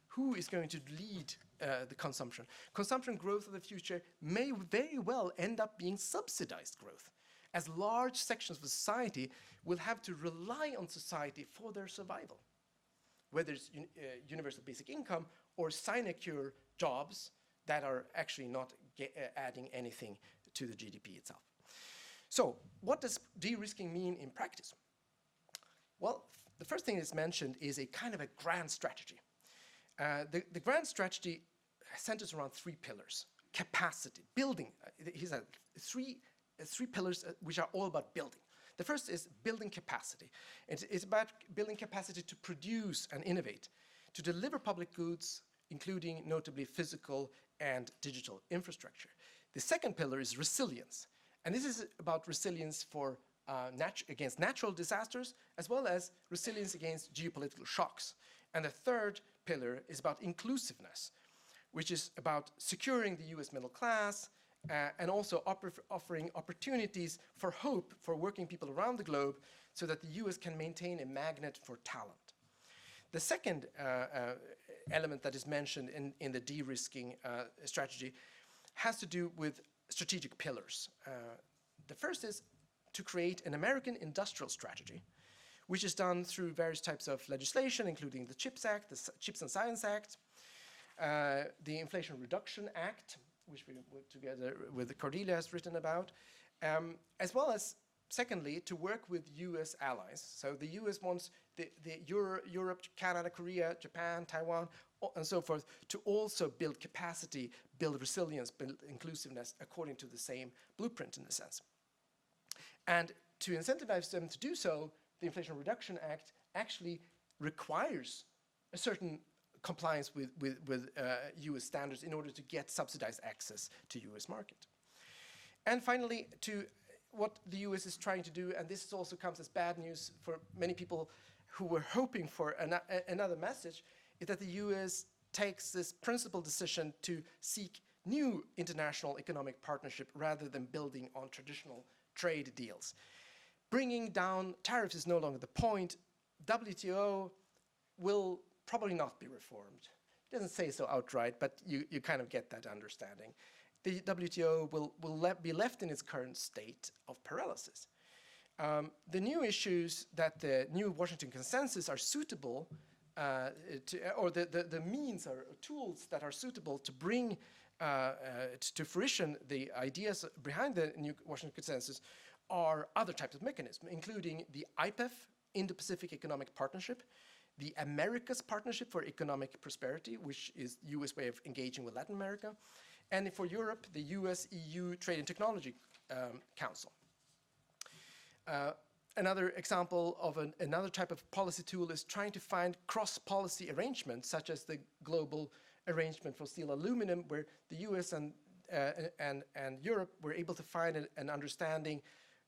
Who is going to lead the consumption? Consumption growth of the future may very well end up being subsidized growth, as large sections of society will have to rely on society for their survival, whether it's universal basic income or sinecure jobs that are actually not adding anything to the GDP itself. So what does de-risking mean in practice? Well, the first thing that's mentioned is a kind of a grand strategy. The grand strategy centers around three pillars: capacity, building. Here's three pillars which are all about building. The first is building capacity. It's about building capacity to produce and innovate, to deliver public goods, including notably physical and digital infrastructure. The second pillar is resilience. And this is about resilience for against natural disasters, as well as resilience against geopolitical shocks. And the third pillar is about inclusiveness, which is about securing the US middle class and also offering opportunities for hope for working people around the globe so that the US can maintain a magnet for talent. The second element that is mentioned in the de-risking strategy has to do with strategic pillars. The first is to create an American industrial strategy, which is done through various types of legislation, including the CHIPS Act, the Chips and Science Act, the Inflation Reduction Act, which we together with Cordelia has written about, as well as, secondly, to work with US allies. So the US wants Europe, Canada, Korea, Japan, Taiwan, and so forth, to also build capacity, build resilience, build inclusiveness according to the same blueprint in a sense. And to incentivize them to do so, the Inflation Reduction Act actually requires a certain compliance with US standards in order to get subsidized access to US market. And finally, to what the US is trying to do, and this also comes as bad news for many people who were hoping for another message, is that the US takes this principled decision to seek new international economic partnership rather than building on traditional trade deals. Bringing down tariffs is no longer the point. WTO will probably not be reformed. It doesn't say so outright, but you kind of get that understanding. The WTO will be left in its current state of paralysis. The new issues that the new Washington Consensus are suitable or the means or tools that are suitable to bring to fruition the ideas behind the new Washington Consensus are other types of mechanisms, including the IPEF, Indo-Pacific Economic Partnership, the Americas Partnership for Economic Prosperity, which is the US way of engaging with Latin America, and for Europe, the US-EU Trade and Technology Council. Another example of another type of policy tool is trying to find cross-policy arrangements, such as the global arrangement for steel aluminum, where the US and Europe were able to find an understanding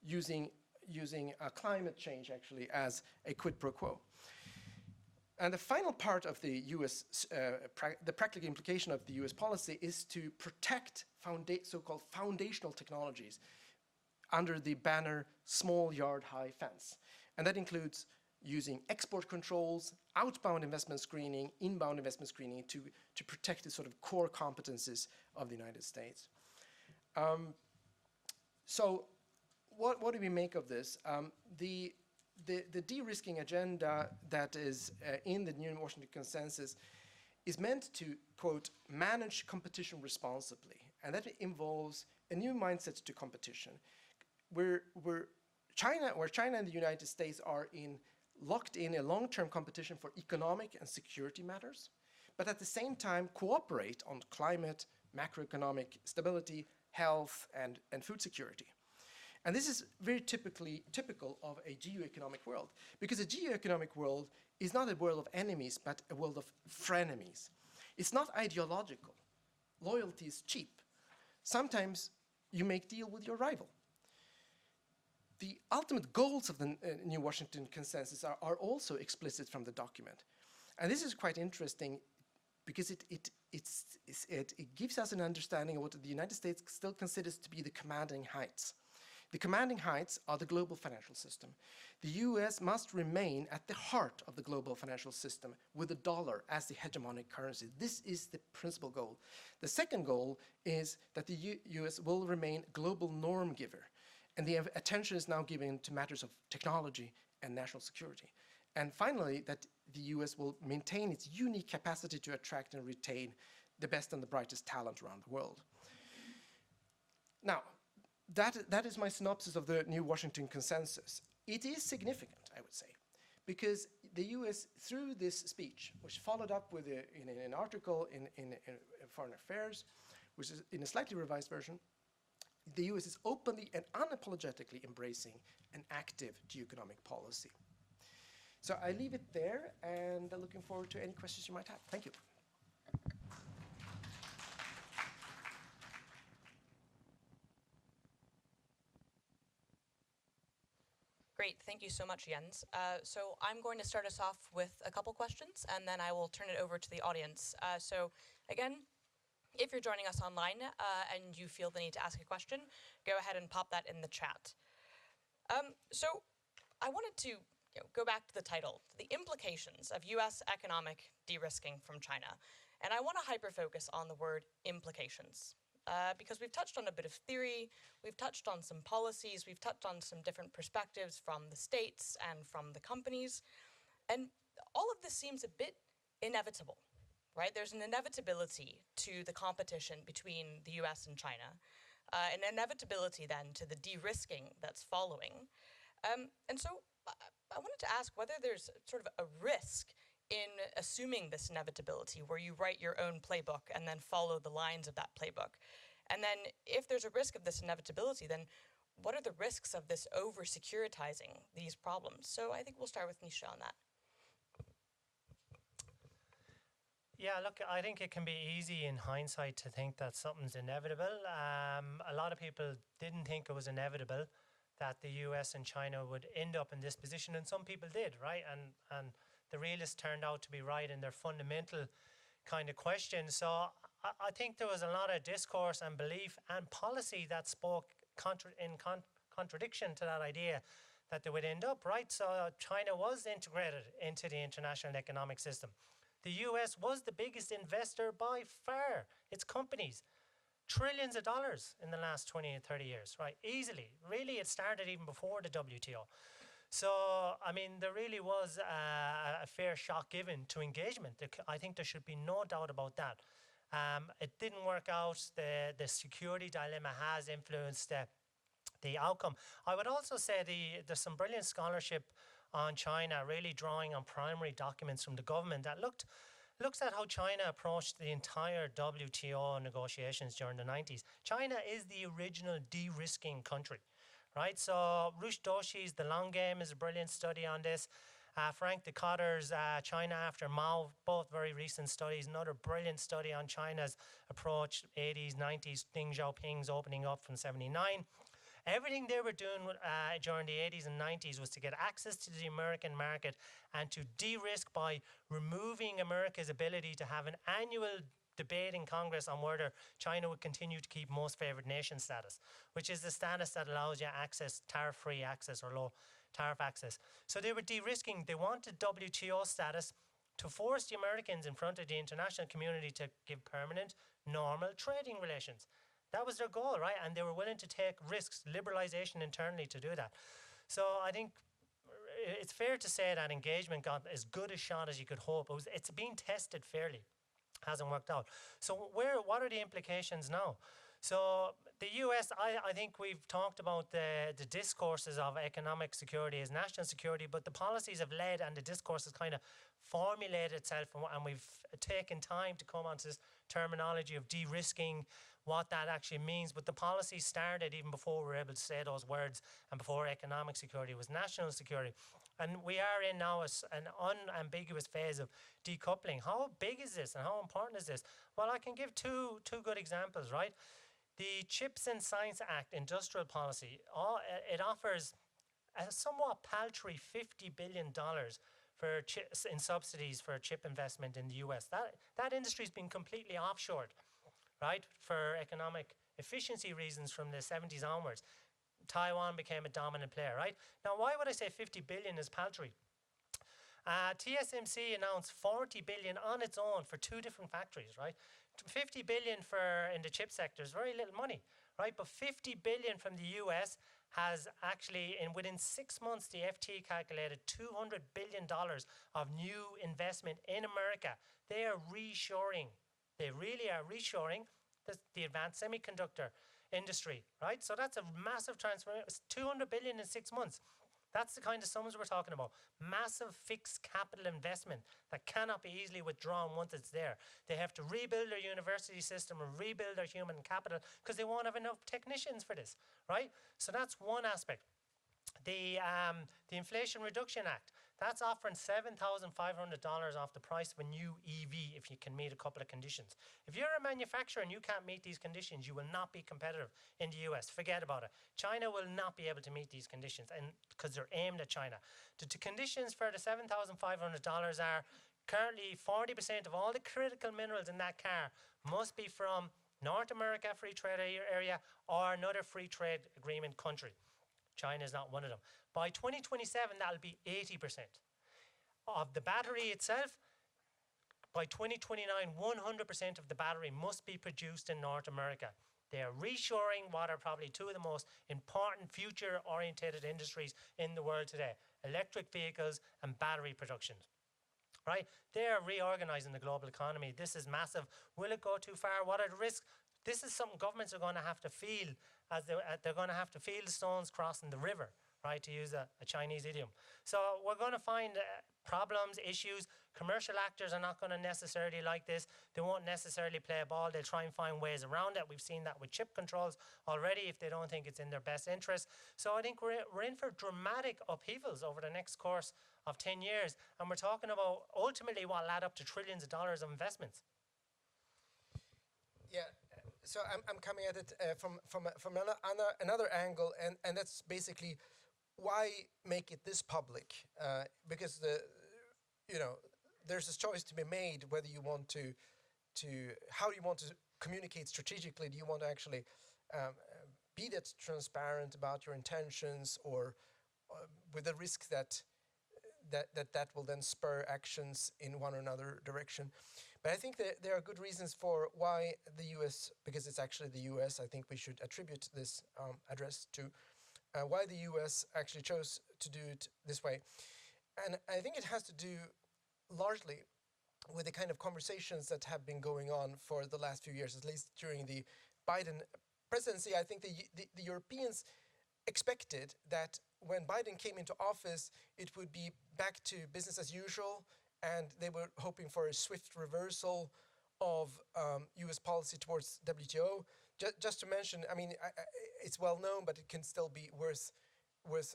using climate change actually as a quid pro quo. And the final part of the US, the practical implication of the US policy is to protect so-called foundational technologies under the banner small yard high fence. And that includes using export controls, outbound investment screening, inbound investment screening to protect the sort of core competencies of the United States. So what do we make of this? The de-risking agenda that is in the new Washington Consensus is meant to, quote, manage competition responsibly. And that involves a new mindset to competition, where China and the United States are locked in a long-term competition for economic and security matters, but at the same time cooperate on climate, macroeconomic stability, health, and food security. And this is very typical of a geoeconomic world, because a geoeconomic world is not a world of enemies, but a world of frenemies. It's not ideological. Loyalty is cheap. Sometimes you make deal with your rival. The ultimate goals of the New Washington Consensus are also explicit from the document. And this is quite interesting because it gives us an understanding of what the United States still considers to be the commanding heights. The commanding heights are the global financial system. The US must remain at the heart of the global financial system with the dollar as the hegemonic currency. This is the principal goal. The second goal is that the US will remain global norm giver. And the attention is now given to matters of technology and national security. And finally, that the US will maintain its unique capacity to attract and retain the best and the brightest talent around the world. Now, that is my synopsis of the New Washington Consensus. It is significant, I would say, because the US, through this speech, which followed up with in an article in Foreign Affairs, which is in a slightly revised version, the US is openly and unapologetically embracing an active geoeconomic policy. So I leave it there, and looking forward to any questions you might have. Thank you.
Great, thank you so much, Jens. So I'm going to start us off with a couple questions, and then I will turn it over to the audience. So again, if you're joining us online and you feel the need to ask a question, go ahead and pop that in the chat. So I wanted to go back to the title, the implications of US economic de-risking from China. And I want to hyper-focus on the word implications. Because we've touched on a bit of theory, we've touched on some policies, we've touched on some different perspectives from the states and from the companies. And all of this seems a bit inevitable. Right? There's an inevitability to the competition between the US and China, an inevitability then to the de-risking that's following. And so I wanted to ask whether there's sort of a risk in assuming this inevitability where you write your own playbook and then follow the lines of that playbook. And then if there's a risk of this inevitability, then what are the risks of this over-securitizing these problems? So I think we'll start with Nisha on that.
Yeah, look, I think it can be easy in hindsight to think that something's inevitable. A lot of people didn't think it was inevitable that the US and China would end up in this position, and some people did, right? And the realists turned out to be right in their fundamental kind of questions. So I think there was a lot of discourse and belief and policy that spoke in contradiction to that idea that they would end up, right? So China was integrated into the international economic system. The US was the biggest investor by far. Its companies, trillions of dollars in the last 20 and 30 years, right? Easily. Really, it started even before the WTO. So, I mean, there really was a fair shock given to engagement. I think there should be no doubt about that. It didn't work out. The security dilemma has influenced the outcome. I would also say there's some brilliant scholarship on China, really drawing on primary documents from the government that looks at how China approached the entire WTO negotiations during the 90s. China is the original de-risking country, right? So Rush Doshi's The Long Game is a brilliant study on this. Frank Decotter's China After Mao, both very recent studies. Another brilliant study on China's approach, 80s, 90s, Deng Xiaoping's opening up from 79. Everything they were doing during the 80s and 90s was to get access to the American market and to de-risk by removing America's ability to have an annual debate in Congress on whether China would continue to keep most favored nation status, which is the status that allows you access, tariff-free access or low tariff access. So they were de-risking. They wanted WTO status to force the Americans in front of the international community to give permanent, normal trading relations. That was their goal, right? And they were willing to take risks, liberalization internally to do that. So I think it's fair to say that engagement got as good a shot as you could hope. It's been tested fairly. Hasn't worked out. So what are the implications now? So the US, I think we've talked about the discourses of economic security as national security, but the policies have led and the discourse has kind of formulated itself, and we've taken time to come onto this terminology of de-risking, what that actually means. But the policy started even before we were able to say those words and before economic security was national security. And we are in now an unambiguous phase of decoupling. How big is this and how important is this? Well, I can give two good examples, right? The Chips and Science Act industrial policy, it offers a somewhat paltry $50 billion for chips in subsidies for chip investment in the US. That industry's been completely offshored, right, for economic efficiency reasons from the 70s onwards. Taiwan became a dominant player, right? Now, why would I say 50 billion is paltry? TSMC announced 40 billion on its own for two different factories, right? 50 billion for in the chip sector is very little money, right? But 50 billion from the US has actually, within 6 months, the FT calculated $200 billion of new investment in America. They are reshoring. They really are reshoring the advanced semiconductor industry, right? So that's a massive transformation. 200 billion in 6 months. That's the kind of sums we're talking about. Massive fixed capital investment that cannot be easily withdrawn once it's there. They have to rebuild their university system and rebuild their human capital because they won't have enough technicians for this, right? So that's one aspect. The Inflation Reduction Act, that's offering $7,500 off the price of a new EV if you can meet a couple of conditions. If you're a manufacturer and you can't meet these conditions, you will not be competitive in the US. Forget about it. China will not be able to meet these conditions, and because they're aimed at China. The conditions for the $7,500 are currently 40% of all the critical minerals in that car must be from North America free trade area or another free trade agreement country. China is not one of them. By 2027, that'll be 80%. Of the battery itself, by 2029, 100% of the battery must be produced in North America. They are reshoring what are probably two of the most important future-orientated industries in the world today, electric vehicles and battery production. Right? They are reorganizing the global economy. This is massive. Will it go too far? What are the risks? This is something governments are going to have to feel as they're going to have to feel the stones crossing the river, right, to use a Chinese idiom. So we're going to find problems, issues. Commercial actors are not going to necessarily like this. They won't necessarily play a ball. They'll try and find ways around it. We've seen that with chip controls already if they don't think it's in their best interest. So I think we're in for dramatic upheavals over the next course of 10 years. And we're talking about ultimately what will add up to trillions of dollars of investments.
Yeah. So I'm coming at it from another angle, and that's basically why make it this public? Because there's a choice to be made whether you want to how do you want to communicate strategically? Do you want to actually be that transparent about your intentions, or with the risk that will then spur actions in one or another direction? But I think that there are good reasons for why the US, because it's actually the US, I think we should attribute this address to, why the US actually chose to do it this way. And I think it has to do largely with the kind of conversations that have been going on for the last few years, at least during the Biden presidency. I think the Europeans expected that when Biden came into office, it would be back to business as usual, and they were hoping for a swift reversal of US policy towards WTO. Just to mention, I mean, it's well known, but it can still be worth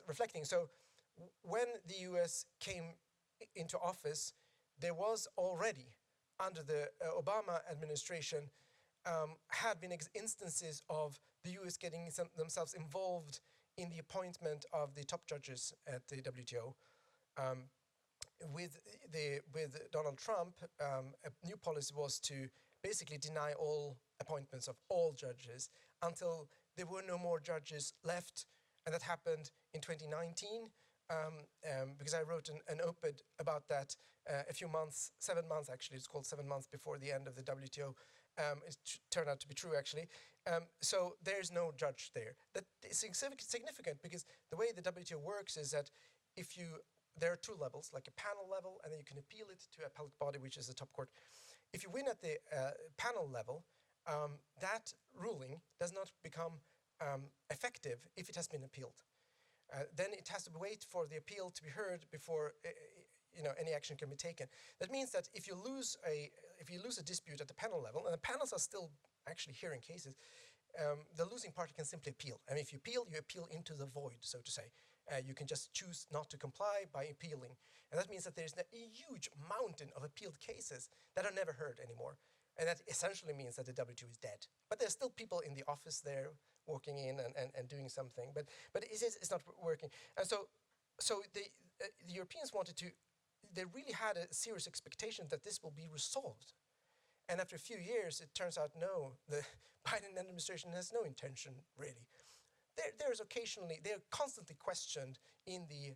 reflecting. So when the US came into office, there was already, under the Obama administration, had been instances of the US getting themselves involved in the appointment of the top judges at the WTO. With Donald Trump, a new policy was to basically deny all appointments of all judges until there were no more judges left, and that happened in 2019. Because I wrote an op-ed about that a few months, 7 months actually, it's called 7 months before the end of the WTO. It turned out to be true actually. So there's no judge there. That is significant because the way the WTO works is that there are two levels, like a panel level, and then you can appeal it to appellate body, which is the top court. If you win at the panel level, that ruling does not become effective if it has been appealed. Then it has to wait for the appeal to be heard before any action can be taken. That means that if you lose a dispute at the panel level, and the panels are still actually hearing cases, the losing party can simply appeal. And if you appeal into the void, so to say. You can just choose not to comply by appealing. And that means that there's a huge mountain of appealed cases that are never heard anymore. And that essentially means that the WTO is dead. But there's still people in the office there walking in and doing something. But it's not working. And so the Europeans wanted to, they really had a serious expectation that this will be resolved. And after a few years, it turns out no, the Biden administration has no intention, really. There's occasionally, they're constantly questioned in the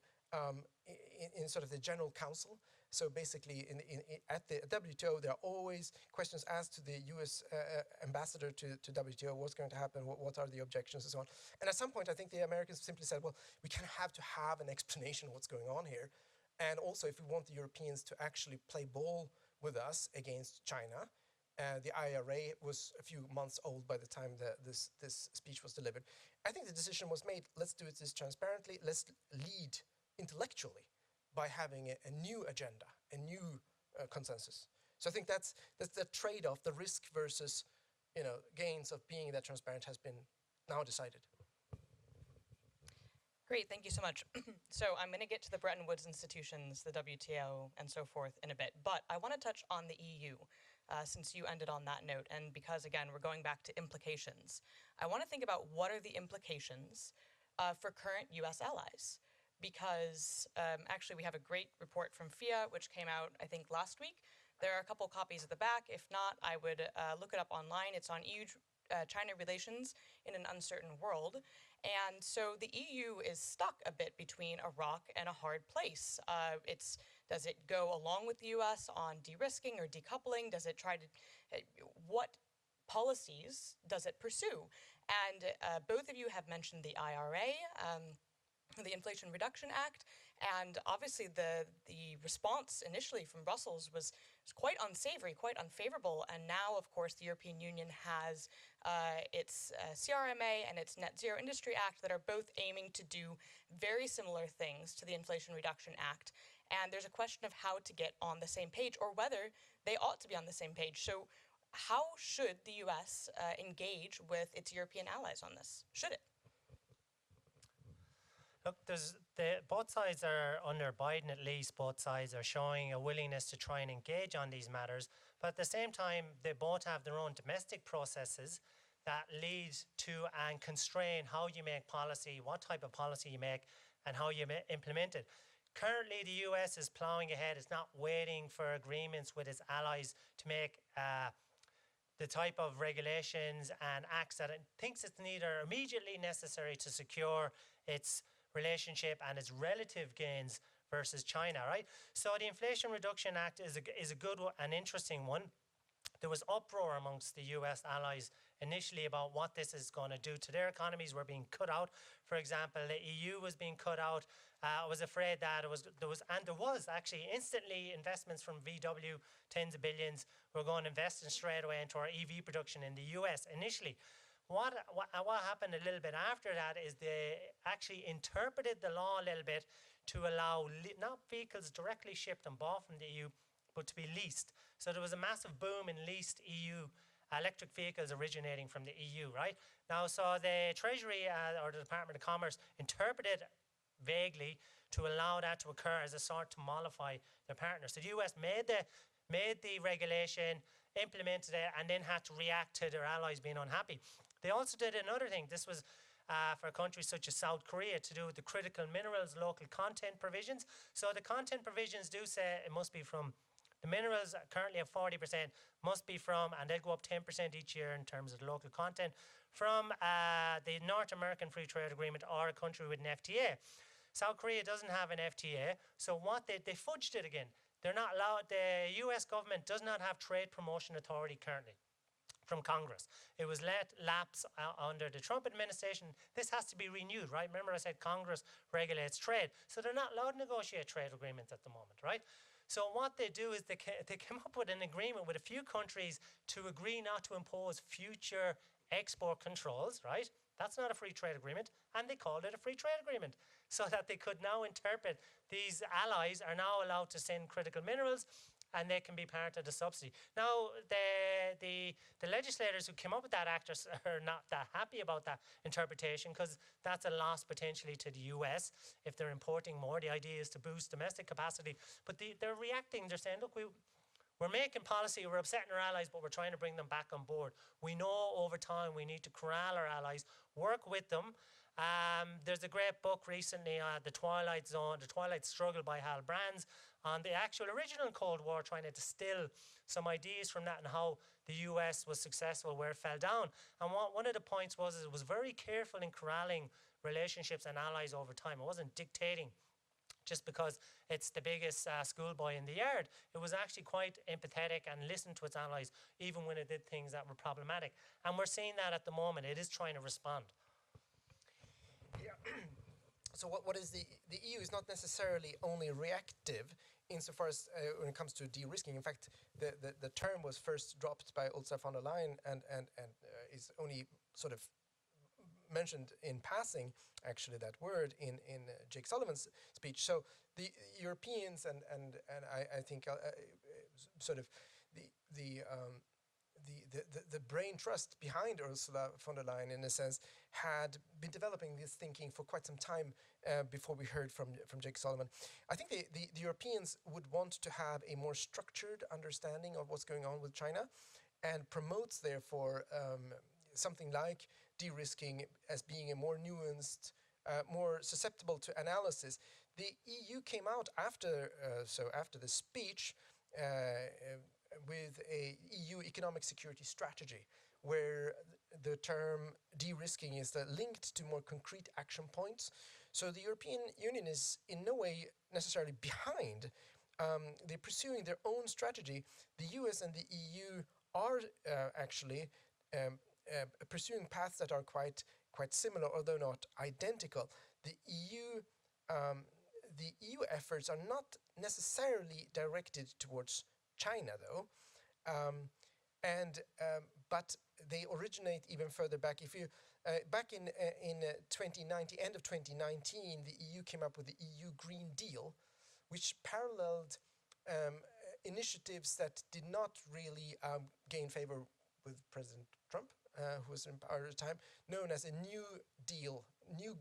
in sort of the general council. So basically, at the WTO, there are always questions asked to the U.S. Ambassador to WTO, what's going to happen, what are the objections, and so on. And at some point, I think the Americans simply said, well, we kind of have to have an explanation of what's going on here. And also, if we want the Europeans to actually play ball with us against China, the IRA was a few months old by the time this speech was delivered. I think the decision was made, let's do this transparently, let's lead intellectually by having a new agenda, a new consensus. So I think that's the trade-off, the risk versus gains of being that transparent has been now decided.
Great, thank you so much. So I'm going to get to the Bretton Woods institutions, the WTO, and so forth in a bit. But I want to touch on the EU, since you ended on that note. And because, again, we're going back to implications. I want to think about what are the implications for current US allies. Because actually we have a great report from FIA, which came out, I think, last week. There are a couple copies at the back. If not, I would look it up online. It's on EU-China relations in an uncertain world. And so the EU is stuck a bit between a rock and a hard place. Does it go along with the US on de-risking or decoupling? Does it try to, what policies does it pursue? And both of you have mentioned the IRA, the Inflation Reduction Act, and obviously the response initially from Brussels was quite unsavory, quite unfavorable, and now, of course, the European Union has its CRMA and its Net Zero Industry Act that are both aiming to do very similar things to the Inflation Reduction Act, and there's a question of how to get on the same page, or whether they ought to be on the same page. So how should the US engage with its European allies on this? Should it?
Look, both sides are, under Biden at least, both sides are showing a willingness to try and engage on these matters. But at the same time, they both have their own domestic processes that lead to and constrain how you make policy, what type of policy you make, and how you implement it. Currently, the US is plowing ahead. It's not waiting for agreements with its allies to make the type of regulations and acts that it thinks it's neither immediately necessary to secure its relationship and its relative gains versus China, right? So the Inflation Reduction Act is a good and interesting one. There was uproar amongst the US allies initially about what this is going to do to their economies. Were being cut out. For example, the EU was being cut out. I was afraid that there was actually instantly investments from VW, tens of billions. We're going to invest straight away into our EV production in the US initially. What happened a little bit after that is they actually interpreted the law a little bit to allow not vehicles directly shipped and bought from the EU, but to be leased. So there was a massive boom in leased EU electric vehicles originating from the EU, right? Now, so the Treasury or the Department of Commerce interpreted vaguely to allow that to occur as a sort to mollify their partners. So the US made the regulation, implemented it, and then had to react to their allies being unhappy. They also did another thing. This was for countries such as South Korea to do with the critical minerals local content provisions. So the content provisions do say it must be from the minerals currently at 40%, must be from, and they'll go up 10% each year in terms of the local content, from the North American Free Trade Agreement or a country with an FTA. South Korea doesn't have an FTA, so what they fudged it again. They're not allowed, the US government does not have trade promotion authority currently from Congress. It was let lapse under the Trump administration. This has to be renewed, right? Remember I said Congress regulates trade. So they're not allowed to negotiate trade agreements at the moment, right? So what they do is they came up with an agreement with a few countries to agree not to impose future export controls, right? That's not a free trade agreement, and they called it a free trade agreement so that they could now interpret these allies are now allowed to send critical minerals and they can be part of the subsidy. Now, the legislators who came up with that act are not that happy about that interpretation because that's a loss potentially to the US if they're importing more. The idea is to boost domestic capacity. But they're reacting. They're saying, look, we're making policy, we're upsetting our allies, but we're trying to bring them back on board. We know over time we need to corral our allies, work with them. There's a great book recently, The Twilight Zone, The Twilight Struggle by Hal Brands, on the actual original Cold War, trying to distill some ideas from that and how the US was successful, where it fell down. And one of the points was it was very careful in corralling relationships and allies over time. It wasn't dictating just because it's the biggest schoolboy in the yard. It was actually quite empathetic and listened to its allies, even when it did things that were problematic. And we're seeing that at the moment. It is trying to respond.
Yeah. So what is the EU is not necessarily only reactive insofar as when it comes to de-risking. In fact, the term was first dropped by Ursula von der Leyen and is only sort of mentioned in passing, actually, that word in Jake Sullivan's speech. So the Europeans and I think sort of the brain trust behind Ursula von der Leyen, in a sense, had been developing this thinking for quite some time before we heard from Jake Sullivan. I think the Europeans would want to have a more structured understanding of what's going on with China, and promotes, therefore, something like de-risking as being a more nuanced, more susceptible to analysis. The EU came out after the speech with a EU economic security strategy, where the term de-risking is linked to more concrete action points. So the European Union is in no way necessarily behind. They're pursuing their own strategy. The US and the EU are actually pursuing paths that are quite similar, although not identical. The EU efforts are not necessarily directed towards China, though, but they originate even further back. If you back in 2019, end of 2019, the EU came up with the EU Green Deal, which paralleled initiatives that did not really gain favor with President Trump, who was in power at the time, known as a New Deal, New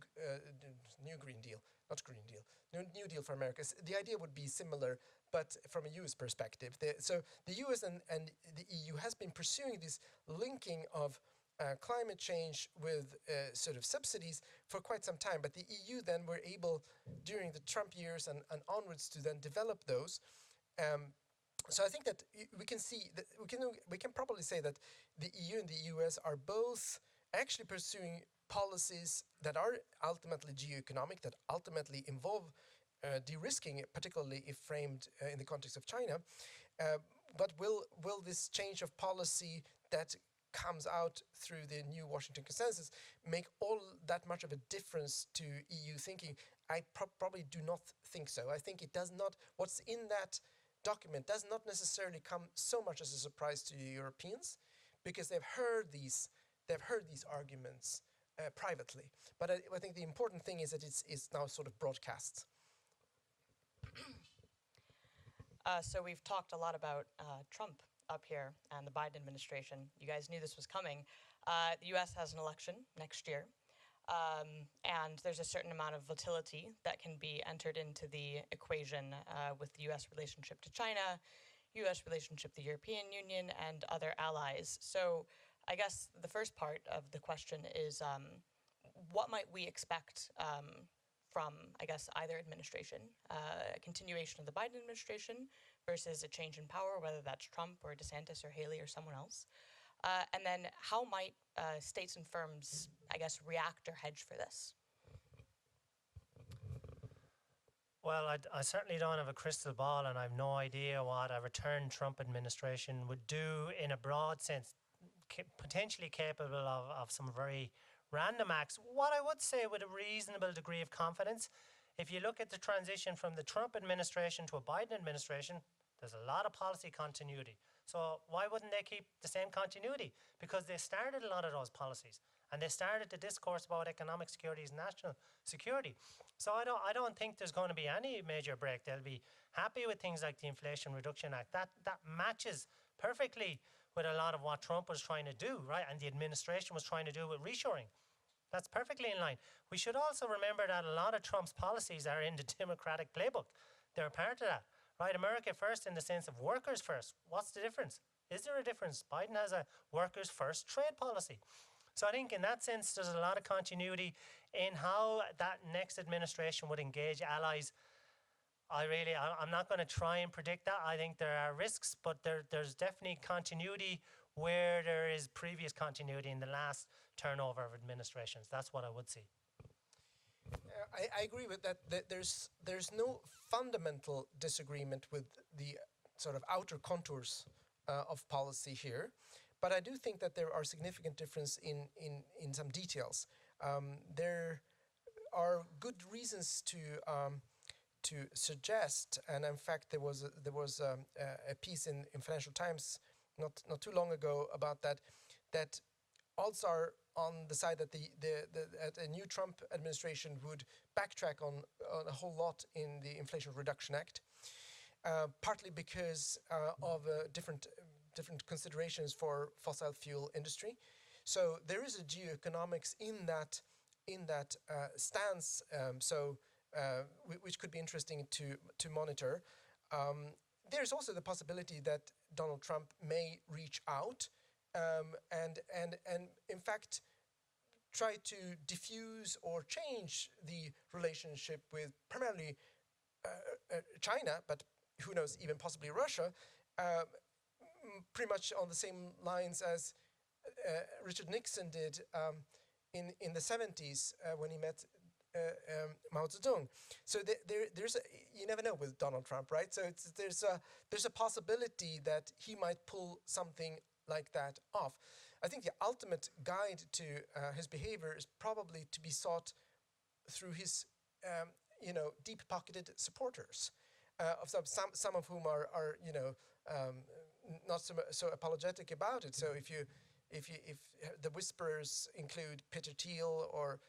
Green Deal, not Green Deal, New Deal for America. The idea would be similar, but from a US perspective. So the US and the EU has been pursuing this linking of climate change with sort of subsidies for quite some time. But the EU then were able, during the Trump years and onwards, to then develop those. So I think that we can see that we can probably say that the EU and the US are both actually pursuing policies that are ultimately geoeconomic, that ultimately involve de-risking, particularly if framed in the context of China. But will this change of policy that comes out through the new Washington consensus make all that much of a difference to EU thinking? I probably do not think so. I think it does not. What's in that document does not necessarily come so much as a surprise to the Europeans, because they've heard these arguments privately. But I think the important thing is that it's now sort of broadcast.
So we've talked a lot about Trump up here and the Biden administration. You guys knew this was coming. The US has an election next year. And there's a certain amount of volatility that can be entered into the equation with the US relationship to China, US relationship to the European Union, and other allies. So I guess the first part of the question is what might we expect from, I guess, either administration, a continuation of the Biden administration versus a change in power, whether that's Trump or DeSantis or Haley or someone else? And then how might states and firms, I guess, react or hedge for this?
Well, I certainly don't have a crystal ball, and I have no idea what a returned Trump administration would do in a broad sense, potentially capable of some very random acts. What I would say with a reasonable degree of confidence, if you look at the transition from the Trump administration to a Biden administration, there's a lot of policy continuity. So why wouldn't they keep the same continuity? Because they started a lot of those policies, and they started the discourse about economic security as national security. So I don't think there's going to be any major break. They'll be happy with things like the Inflation Reduction Act. That matches perfectly with a lot of what Trump was trying to do, right? And the administration was trying to do with reshoring. That's perfectly in line. We should also remember that a lot of Trump's policies are in the Democratic playbook. They're a part of that, right? America first in the sense of workers first. What's the difference? Is there a difference? Biden has a workers first trade policy. So I think in that sense, there's a lot of continuity in how that next administration would engage allies. I'm not going to try and predict that. I think there are risks, but there's definitely continuity where there is previous continuity in the last turnover of administrations. That's what I would see.
I agree with that. There's no fundamental disagreement with the sort of outer contours of policy here, but I do think that there are significant differences in some details. There are good reasons to suggest, and in fact there was a piece in Financial Times not too long ago about that odds are on the side that a new Trump administration would backtrack on a whole lot in the Inflation Reduction Act, partly because of different considerations for fossil fuel industry. So there is a geoeconomics in that stance. Which could be interesting to monitor. There's also the possibility that Donald Trump may reach out and in fact try to diffuse or change the relationship with primarily China, but who knows, even possibly Russia, pretty much on the same lines as Richard Nixon did in the 70s when he met Mao Zedong. So there's you never know with Donald Trump, right? So there's a possibility that he might pull something like that off. I think the ultimate guide to his behavior is probably to be sought through his deep-pocketed supporters, of some of whom are not so apologetic about it. So if the whisperers include Peter Thiel or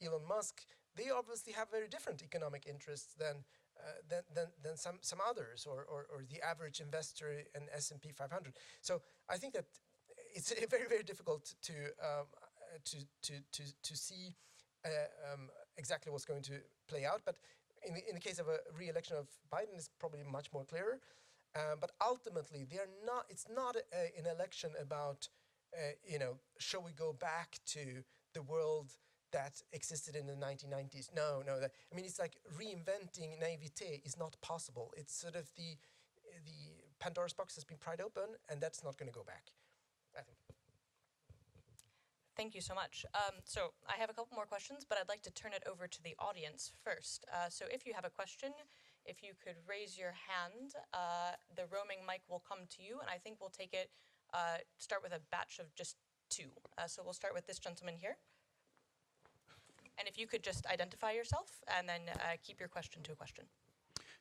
Elon Musk, they obviously have very different economic interests than some others, or the average investor in S&P 500. So I think that it's very, very difficult to see exactly what's going to play out. But in the case of a re-election of Biden, it's probably much more clearer. But ultimately, it's not an election about shall we go back to the world that existed in the 1990s. No. It's like reinventing naivete is not possible. It's sort of the Pandora's box has been pried open, and that's not going to go back, I think.
Thank you so much. So I have a couple more questions, but I'd like to turn it over to the audience first. So if you have a question, if you could raise your hand, the roaming mic will come to you, and I think we'll take it, start with a batch of just two. So we'll start with this gentleman here. And if you could just identify yourself and then keep your question to a question.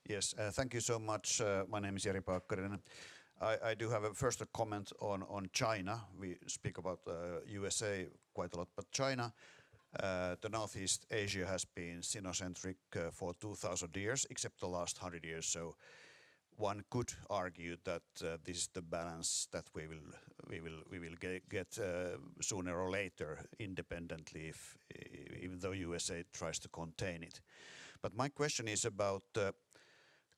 Yes, thank you so much. My name is Jari Paakkarinen. I do have first a comment on China. We speak about USA quite a lot, but China, the Northeast Asia has been Sinocentric for 2,000 years, except the last 100 years. So one could argue that this is the balance that we will get sooner or later, independently, even though USA tries to contain it. But my question is about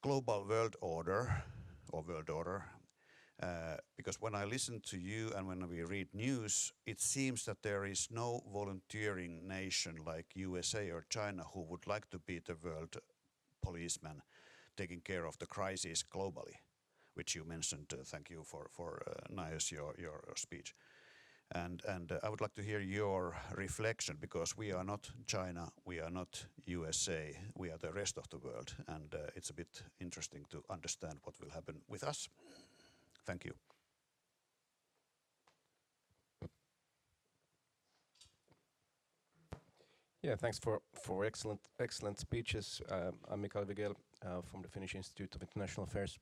global world order, because when I listen to you and when we read news, it seems that there is no volunteering nation like USA or China who would like to be the world policeman taking care of the crisis globally, which you mentioned. Thank you for nice your speech. And I would like to hear your reflection, because we are not China, we are not USA, we are the rest of the world, and it's a bit interesting to understand what will happen with us. Thank you.
Yeah, thanks for excellent speeches. I'm Mikael Vigel from the Finnish Institute of International Affairs.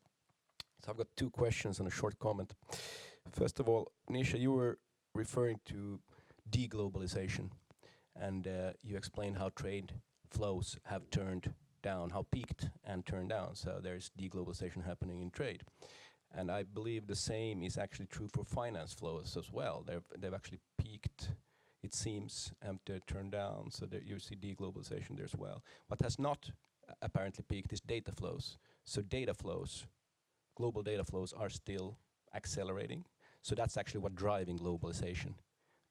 So I've got two questions and a short comment. First of all, Nisha, you were referring to deglobalization, and you explained how trade flows have turned down, how peaked and turned down. So there's deglobalization happening in trade. And I believe the same is actually true for finance flows as well. They've actually peaked, it seems, and turned down, so that you see deglobalization there as well. What has not apparently peaked is data flows. So data flows, global data flows are still accelerating. So that's actually what driving globalization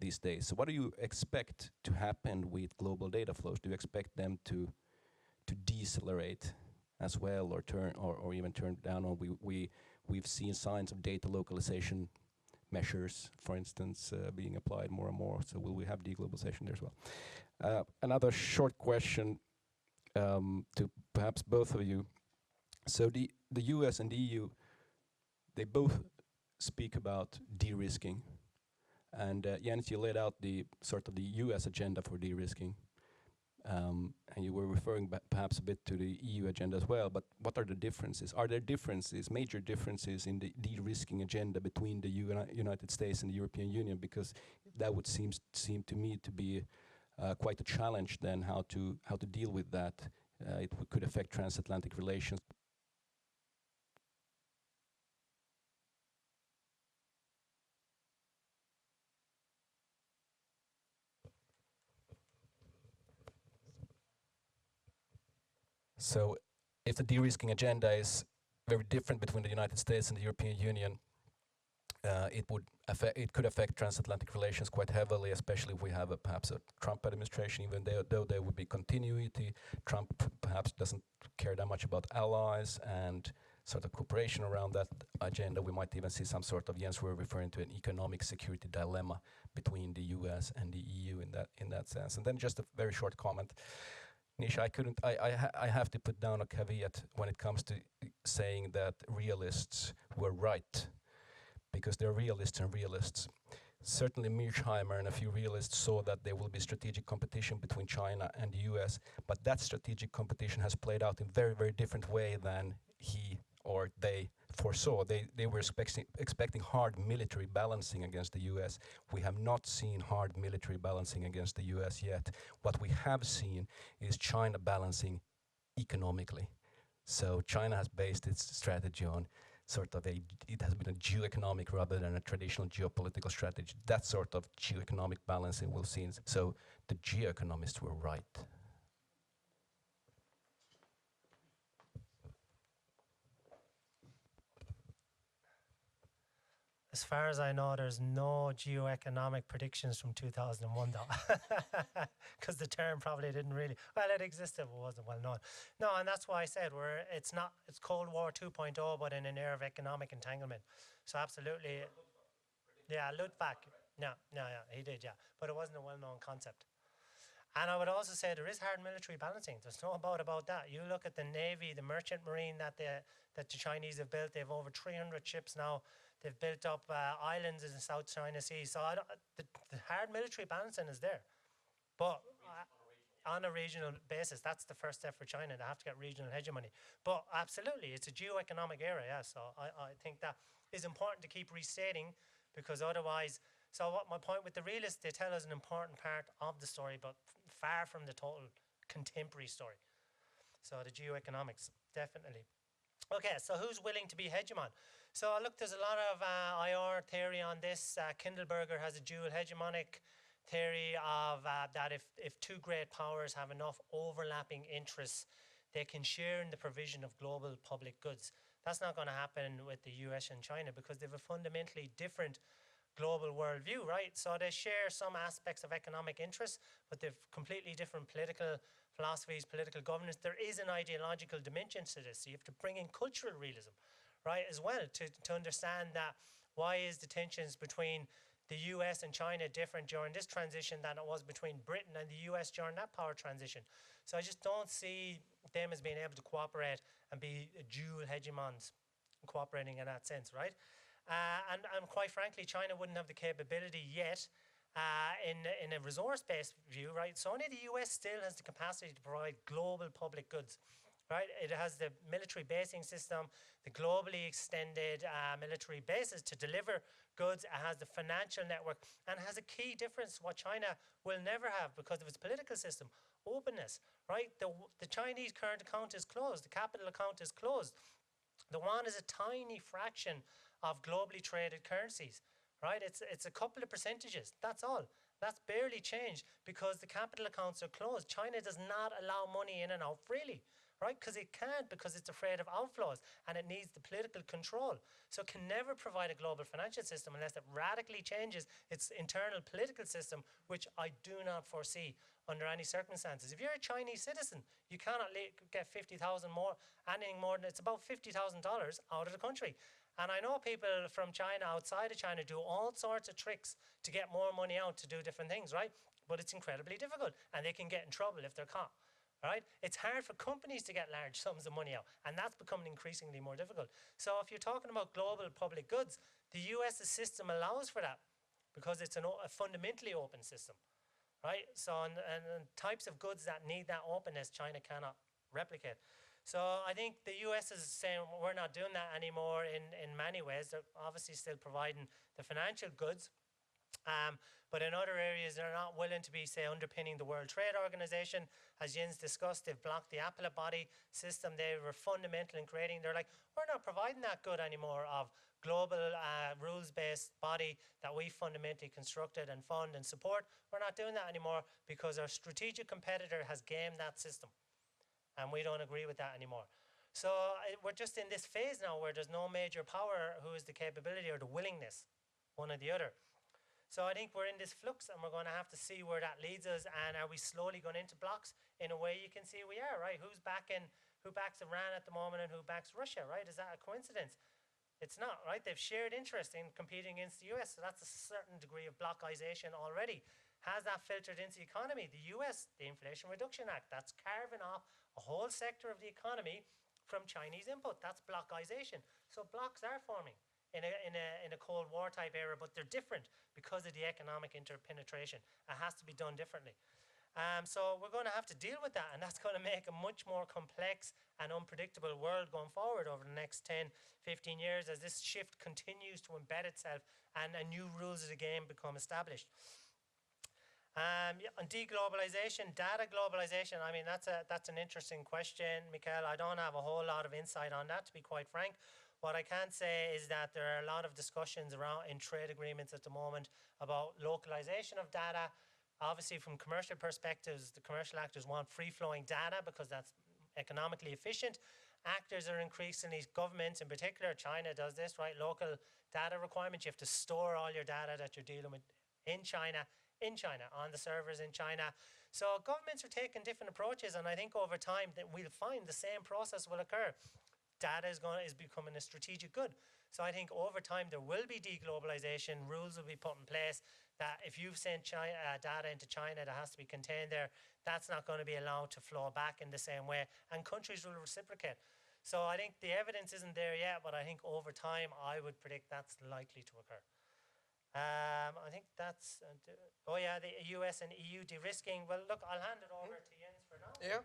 these days. So what do you expect to happen with global data flows? Do you expect them to decelerate as well, or even turn down? Or we've seen signs of data localization measures, for instance, being applied more and more. So will we have deglobalization there as well? Another short question to perhaps both of you. So the US and the EU, they both speak about de-risking. And Jens, you laid out the sort of the US agenda for de-risking. And you were referring perhaps a bit to the EU agenda as well, but what are the differences? Are there differences, major differences in the de-risking agenda between the United States and the European Union? Because that would seem to me to be quite a challenge then, how to deal with that. It could affect transatlantic relations. So if the de-risking agenda is very different between the United States and the European Union, it could affect transatlantic relations quite heavily, especially if we have perhaps a Trump administration, even though there would be continuity. Trump perhaps doesn't care that much about allies and sort of cooperation around that agenda. We might even see some sort of, Jens, we're referring to an economic security dilemma between the US and the EU in that sense. And then just a very short comment. Nisha, I have to put down a caveat when it comes to saying that realists were right, because there are realists and realists. Certainly Mearsheimer and a few realists saw that there will be strategic competition between China and the US, but that strategic competition has played out in a very, very different way than he or they foresaw. They were expecting hard military balancing against the US. We have not seen hard military balancing against the US yet. What we have seen is China balancing economically. So China has based its strategy on sort of it has been a geoeconomic rather than a traditional geopolitical strategy. That sort of geoeconomic balancing we've seen. So the geoeconomists were right.
As far as I know, there's no geoeconomic predictions from 2001, though, because the term probably didn't really, well, it existed, but wasn't well known. No, and that's why I said it's Cold War 2.0, but in an era of economic entanglement. So absolutely, yeah, Luttwak, yeah, he did, yeah, but it wasn't a well-known concept. And I would also say there is hard military balancing. There's no doubt about that. You look at the Navy, the merchant marine that the Chinese have built. They have over 300 ships now. They've built up islands in the South China Sea. So the hard military balancing is there. But on a regional basis, that's the first step for China. They have to get regional hegemony. But absolutely, it's a geoeconomic era, yeah. So I think that is important to keep restating, because otherwise... So what my point with the realists, they tell us an important part of the story, but far from the total contemporary story. So the geoeconomics, definitely. Okay, so who's willing to be hegemon? So look, there's a lot of IR theory on this. Kindleberger has a dual hegemonic theory of that if two great powers have enough overlapping interests, they can share in the provision of global public goods. That's not going to happen with the US and China, because they have a fundamentally different global worldview, right? So they share some aspects of economic interests, but they've completely different political philosophies, political governance. There is an ideological dimension to this. So you have to bring in cultural realism, right, as well, to understand that why is the tensions between the US and China different during this transition than it was between Britain and the US during that power transition. So I just don't see them as being able to cooperate and be dual hegemons cooperating in that sense, right? And quite frankly, China wouldn't have the capability yet in a resource-based view, right? So only the US still has the capacity to provide global public goods, right? It has the military basing system, the globally extended military bases to deliver goods. It has the financial network, and it has a key difference what China will never have because of its political system: openness, right? The Chinese current account is closed. The capital account is closed. The yuan is a tiny fraction of globally traded currencies, right? It's a couple of percentages. That's all. That's barely changed because the capital accounts are closed. China does not allow money in and out freely, right? Because it can't, because it's afraid of outflows and it needs the political control. So it can never provide a global financial system unless it radically changes its internal political system, which I do not foresee under any circumstances. If you're a Chinese citizen, you cannot get 50,000 more, anything more than, it's about $50,000 out of the country. And I know people from China, outside of China, do all sorts of tricks to get more money out to do different things, right? But it's incredibly difficult, and they can get in trouble if they're caught. Right? It's hard for companies to get large sums of money out, and that's becoming increasingly more difficult. So if you're talking about global public goods, the US's system allows for that because it's a fundamentally open system, right? So and types of goods that need that openness, China cannot replicate. So I think the US is saying we're not doing that anymore in many ways. They're obviously still providing the financial goods, but in other areas, they're not willing to be, say, underpinning the World Trade Organization. As Jens discussed, they've blocked the appellate body system. They were fundamental in creating. They're like, we're not providing that good anymore of global rules-based body that we fundamentally constructed and fund and support. We're not doing that anymore because our strategic competitor has gamed that system. And we don't agree with that anymore. So we're just in this phase now where there's no major power who has the capability or the willingness, one or the other. So I think we're in this flux, and we're going to have to see where that leads us. And are we slowly going into blocks? In a way, you can see we are, right? Who backs Iran at the moment, and who backs Russia, right? Is that a coincidence? It's not, right? They've shared interest in competing against the US, so that's a certain degree of blockization already. Has that filtered into the economy? The US, the Inflation Reduction Act, that's carving off a whole sector of the economy from Chinese input. That's blockization. So blocks are forming in a Cold War type era, but they're different because of the economic interpenetration. It has to be done differently. So we're going to have to deal with that, and that's going to make a much more complex and unpredictable world going forward over the next 10, 15 years as this shift continues to embed itself and new rules of the game become established. On deglobalization, data globalization, I mean, that's an interesting question, Mikael. I don't have a whole lot of insight on that, to be quite frank. What I can say is that there are a lot of discussions around in trade agreements at the moment about localization of data. Obviously, from commercial perspectives, the commercial actors want free-flowing data because that's economically efficient. Actors are increasingly, governments in particular, China does this, right? Local data requirements. You have to store all your data that you're dealing with in China, on the servers in China. So governments are taking different approaches, and I think over time that we'll find the same process will occur. Data is becoming a strategic good. So I think over time there will be deglobalization. Rules will be put in place that if you've sent data into China that has to be contained there, that's not going to be allowed to flow back in the same way, and countries will reciprocate. So I think the evidence isn't there yet, but I think over time I would predict that's likely to occur. I think that's the US and EU de-risking. Well, look, I'll hand it over to Jens for now.
Yeah.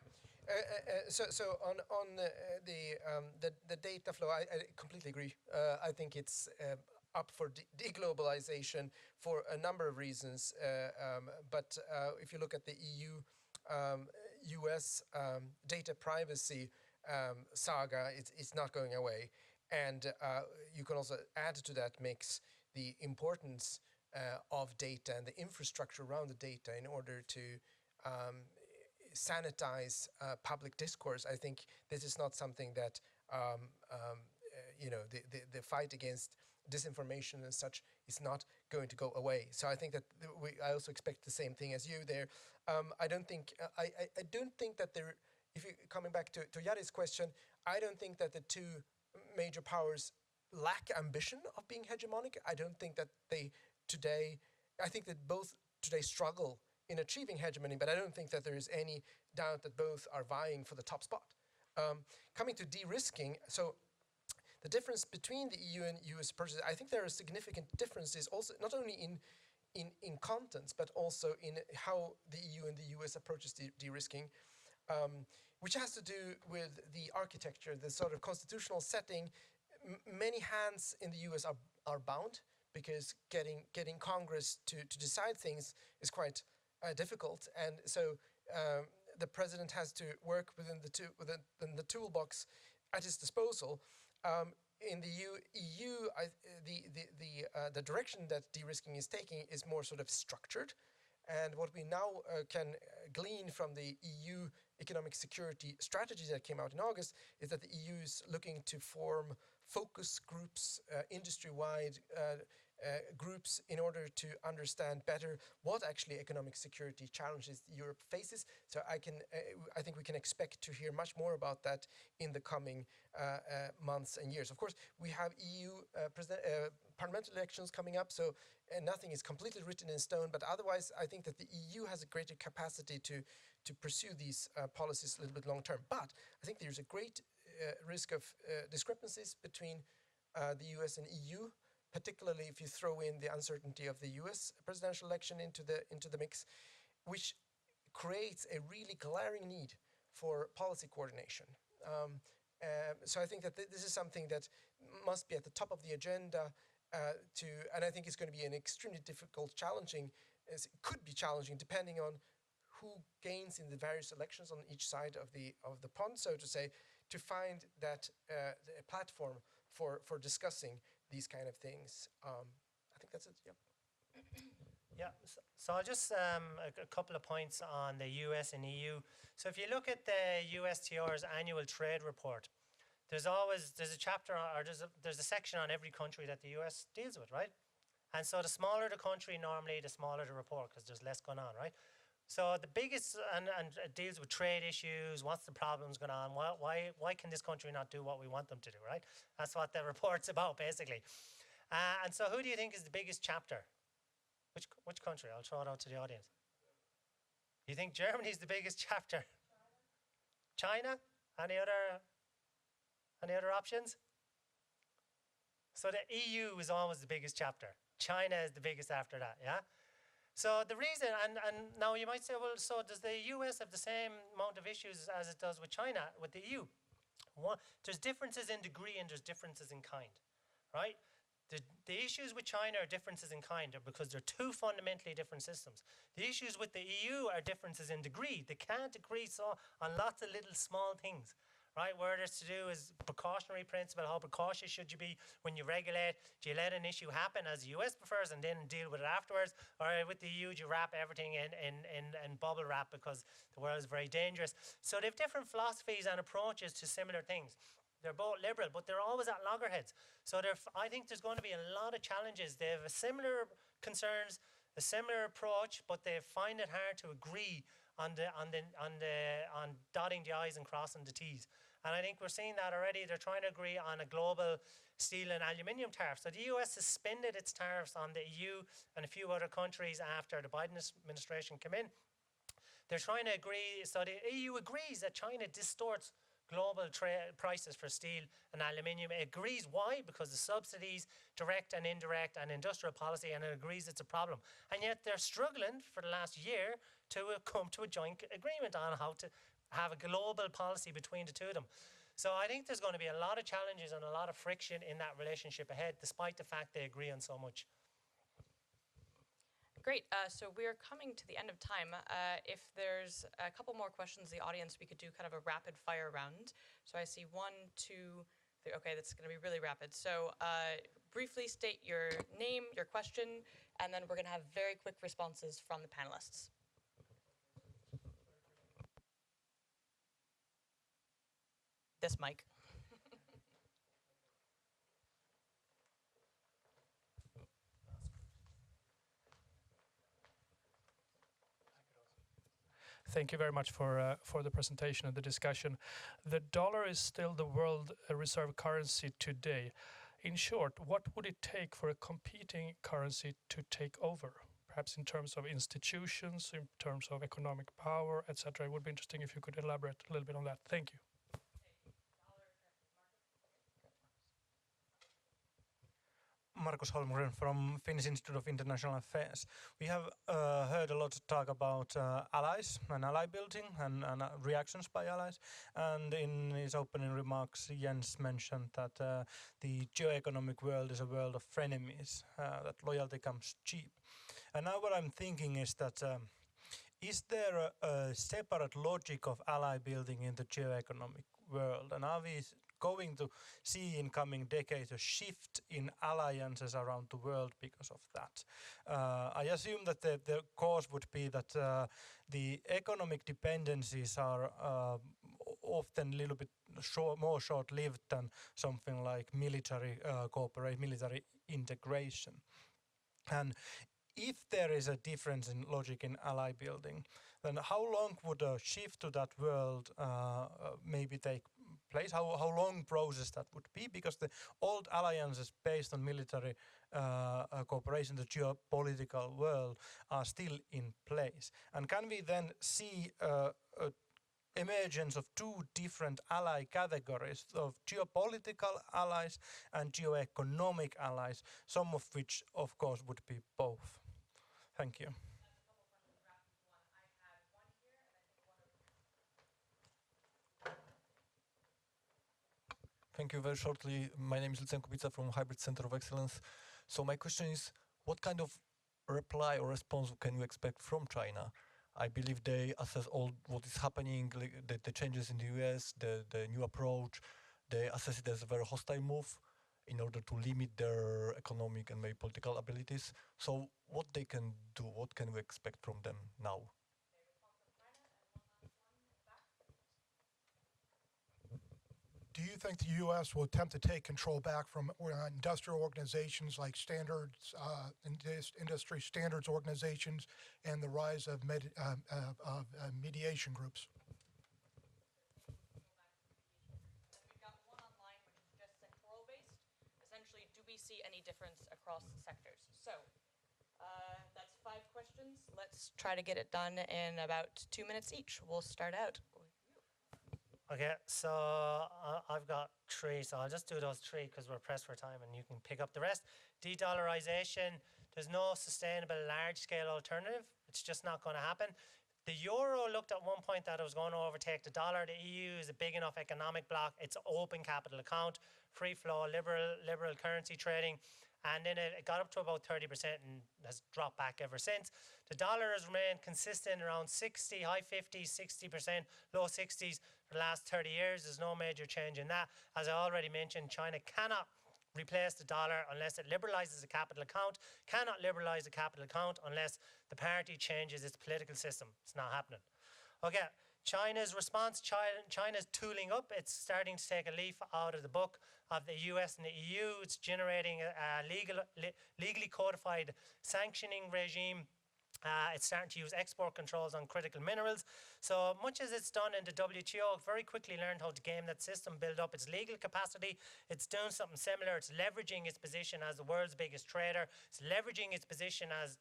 So on the data flow, I completely agree. I think it's up for deglobalization for a number of reasons. But if you look at the EU-US data privacy saga, it's not going away. And you can also add to that mix the importance of data and the infrastructure around the data in order to sanitize public discourse. I think this is not something that the fight against disinformation and such is not going to go away. So I think that I also expect the same thing as you there. I don't think that there. If you coming back to Jari's question, I don't think that the two major powers lack ambition of being hegemonic. I don't think that they today. I think that both today struggle in achieving hegemony, but I don't think that there is any doubt that both are vying for the top spot. Coming to de-risking, so the difference between the EU and US approaches, I think there are significant differences also, not only in contents, but also in how the EU and the US approaches de-risking, which has to do with the architecture, the sort of constitutional setting. Many hands in the US are bound because getting Congress to decide things is quite difficult, and so the president has to work within the toolbox at his disposal. In the EU, the direction that de-risking is taking is more sort of structured, And what we now can glean from the EU economic security strategy that came out in August is that the EU is looking to form focus groups, industry-wide groups, in order to understand better what actually economic security challenges Europe faces. So I think we can expect to hear much more about that in the coming months and years. Of course, we have EU parliamentary elections coming up, so nothing is completely written in stone, but otherwise I think that the EU has a greater capacity to pursue these policies a little bit long term. But I think there's a great risk of discrepancies between the US and EU, particularly if you throw in the uncertainty of the US presidential election into the mix, which creates a really glaring need for policy coordination. So I think that this is something that must be at the top of the agenda, and I think it's going to be an extremely difficult, challenging, it could be challenging depending on who gains in the various elections on each side of the pond, so to say, to find that a platform for discussing these kind of things. I think that's it. Yep.
Yeah, so I'll just a couple of points on the US and EU. So if you look at the USTR's annual trade report, there's a chapter or there's a section on every country that the US deals with, right? And so the smaller the country, normally the smaller the report because there's less going on, right? So the biggest and it deals with trade issues. What's the problems going on? Why can this country not do what we want them to do, right? That's what the report's about, basically. And so who do you think is the biggest chapter? Which country? I'll throw it out to the audience. You think Germany's the biggest chapter? China? Any other options? So the EU is always the biggest chapter. China is the biggest after that, yeah? So the reason, and now you might say, well, so does the US have the same amount of issues as it does with China, with the EU? There's differences in degree and there's differences in kind, right? The issues with China are differences in kind because they're two fundamentally different systems. The issues with the EU are differences in degree. They can't agree on lots of little small things, right? Where there's to do is precautionary principle. How precautious should you be when you regulate? Do you let an issue happen as the US prefers and then deal with it afterwards? Or with the EU, do you wrap everything in bubble wrap because the world is very dangerous? So they have different philosophies and approaches to similar things. They're both liberal, but they're always at loggerheads. So I think there's going to be a lot of challenges. They have similar concerns, a similar approach, but they find it hard to agree on dotting the I's and crossing the T's. And I think we're seeing that already. They're trying to agree on a global steel and aluminium tariff. So the US suspended its tariffs on the EU and a few other countries after the Biden administration came in. They're trying to agree. So the EU agrees that China distorts global prices for steel and aluminium. It agrees why? Because the subsidies, direct and indirect, and industrial policy, and it agrees it's a problem. And yet they're struggling for the last year to come to a joint agreement on how to have a global policy between the two of them. So I think there's going to be a lot of challenges and a lot of friction in that relationship ahead, despite the fact they agree on so much.
Great. So we're coming to the end of time. If there's a couple more questions in the audience, we could do kind of a rapid fire round. So I see 1, 2, 3. Okay, that's going to be really rapid. So briefly state your name, your question, and then we're going to have very quick responses from the panelists. This mic.
Thank you very much for the presentation and the discussion. The dollar is still the world reserve currency today. In short, what would it take for a competing currency to take over? Perhaps in terms of institutions, in terms of economic power, etc. It would be interesting if you could elaborate a little bit on that. Thank you.
Markus Holmgren from Finnish Institute of International Affairs. We have heard a lot of talk about allies and ally building and reactions by allies. And in his opening remarks, Jens mentioned that the geoeconomic world is a world of frenemies, that loyalty comes cheap. And now what I'm thinking is that is there a separate logic of ally building in the geoeconomic world? And are we going to see in coming decades a shift in alliances around the world because of that? I assume that the cause would be that the economic dependencies are often a little bit more short-lived than something like military military integration. And if there is a difference in logic in ally building, then how long would a shift to that world maybe take place? How long process that would be? Because the old alliances based on military cooperation, the geopolitical world, are still in place. And can we then see a emergence of two different ally categories of geopolitical allies and geoeconomic allies, some of which, of course, would be both? Thank you.
Thank you. Very shortly, my name is Lucjan Kubica from Hybrid Center of Excellence. So my question is, what kind of reply or response can you expect from China? I believe they assess all what is happening, the changes in the US, the new approach. They assess it as a very hostile move in order to limit their economic and maybe political abilities. So what they can do, what can we expect from them now?
Do you think the U.S. will attempt to take control back from industrial organizations like industry standards organizations and the rise of mediation groups?
We've got one online which is just sectoral based. Essentially, do we see any difference across sectors? So that's 5 questions. Let's try to get it done in about 2 minutes each. We'll start out.
Okay, so I've got 3, so I'll just do those 3 because we're pressed for time and you can pick up the rest. De-dollarization, there's no sustainable large-scale alternative. It's just not going to happen. The euro looked at one point that it was going to overtake the dollar. The EU is a big enough economic bloc. It's an open capital account, free flow, liberal currency trading. And then it got up to about 30% and has dropped back ever since. The dollar has remained consistent around 60, high 50s, 60%, low 60s for the last 30 years. There's no major change in that. As I already mentioned, China cannot replace the dollar unless it liberalizes the capital account, cannot liberalize the capital account unless the party changes its political system. It's not happening. Okay, China's response, China's tooling up. It's starting to take a leaf out of the book of the US and the EU. It's generating a legally codified sanctioning regime. It's starting to use export controls on critical minerals. So much as it's done in the WTO, it very quickly learned how to game that system, build up its legal capacity. It's doing something similar. It's leveraging its position as the world's biggest trader. It's leveraging its position as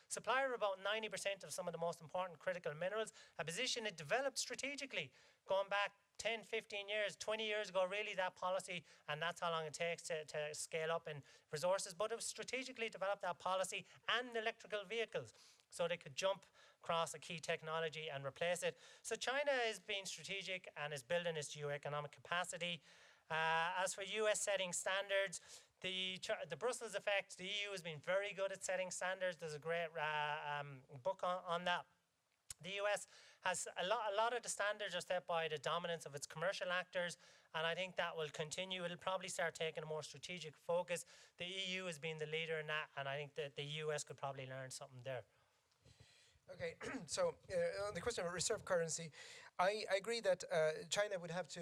supplier of about 90% of some of the most important critical minerals, a position it developed strategically going back 10, 15 years, 20 years ago, really, that policy, and that's how long it takes to scale up in resources. But it was strategically developed, that policy, and electrical vehicles, so they could jump across a key technology and replace it. So China is being strategic and is building its geoeconomic capacity. As for US setting standards, the Brussels effect, the EU has been very good at setting standards. There's a great book on that. The US has a lot of the standards are set by the dominance of its commercial actors, and I think that will continue. It'll probably start taking a more strategic focus. The EU has been the leader in that, and I think that the US could probably learn something there.
Okay, so on the question of reserve currency, I agree that China would have to,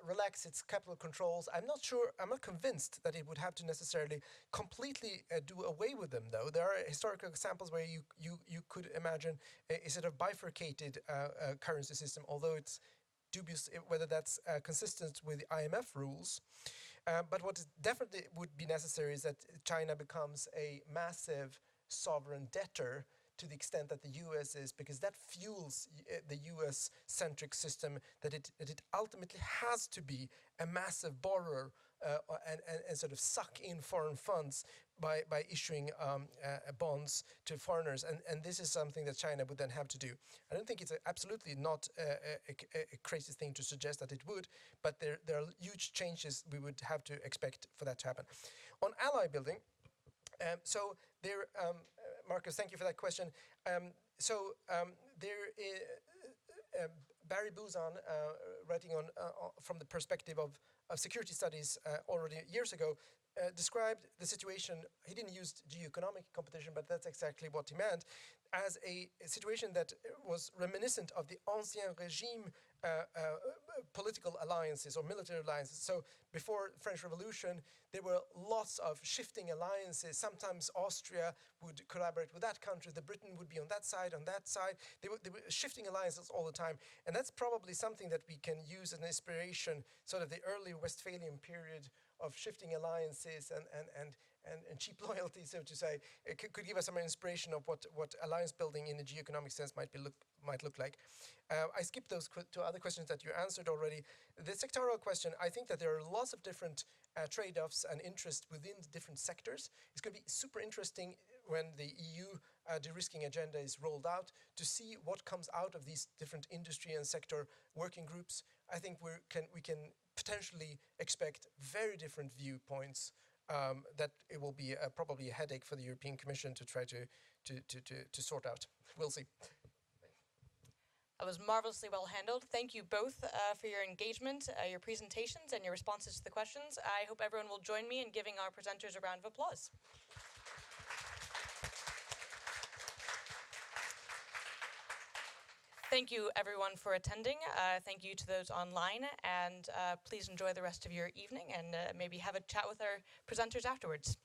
relax its capital controls. I'm not convinced that it would have to necessarily completely do away with them, though. There are historical examples where you could imagine a sort of bifurcated currency system, although it's dubious whether that's consistent with the IMF rules. But what definitely would be necessary is that China becomes a massive sovereign debtor to the extent that the US is, because that fuels the US-centric system, that it ultimately has to be a massive borrower and sort of suck in foreign funds by issuing bonds to foreigners. And this is something that China would then have to do. I don't think it's absolutely not a crazy thing to suggest that it would, but there are huge changes we would have to expect for that to happen. On ally building, so there... Marcus, thank you for that question. There is Barry Buzan, writing from the perspective of security studies already years ago, described the situation. He didn't use geoeconomic competition, but that's exactly what he meant, as a situation that was reminiscent of the Ancien Régime political alliances or military alliances. So before French Revolution, there were lots of shifting alliances. Sometimes Austria would collaborate with that country, the Britain would be on that side, They were shifting alliances all the time. And that's probably something that we can use as an inspiration, sort of the early Westphalian period of shifting alliances and cheap loyalty, so to say. It could give us some inspiration of what alliance building in the geoeconomic sense might look like. I skipped those two other questions that you answered already. The sectoral question, I think that there are lots of different trade-offs and interests within the different sectors. It's going to be super interesting when the EU de-risking agenda is rolled out to see what comes out of these different industry and sector working groups. I think we can potentially expect very different viewpoints. That it will be probably a headache for the European Commission to try to sort out. We'll see.
That was marvelously well handled. Thank you both for your engagement, your presentations, and your responses to the questions. I hope everyone will join me in giving our presenters a round of applause. Thank you, everyone, for attending. Thank you to those online, and please enjoy the rest of your evening and maybe have a chat with our presenters afterwards.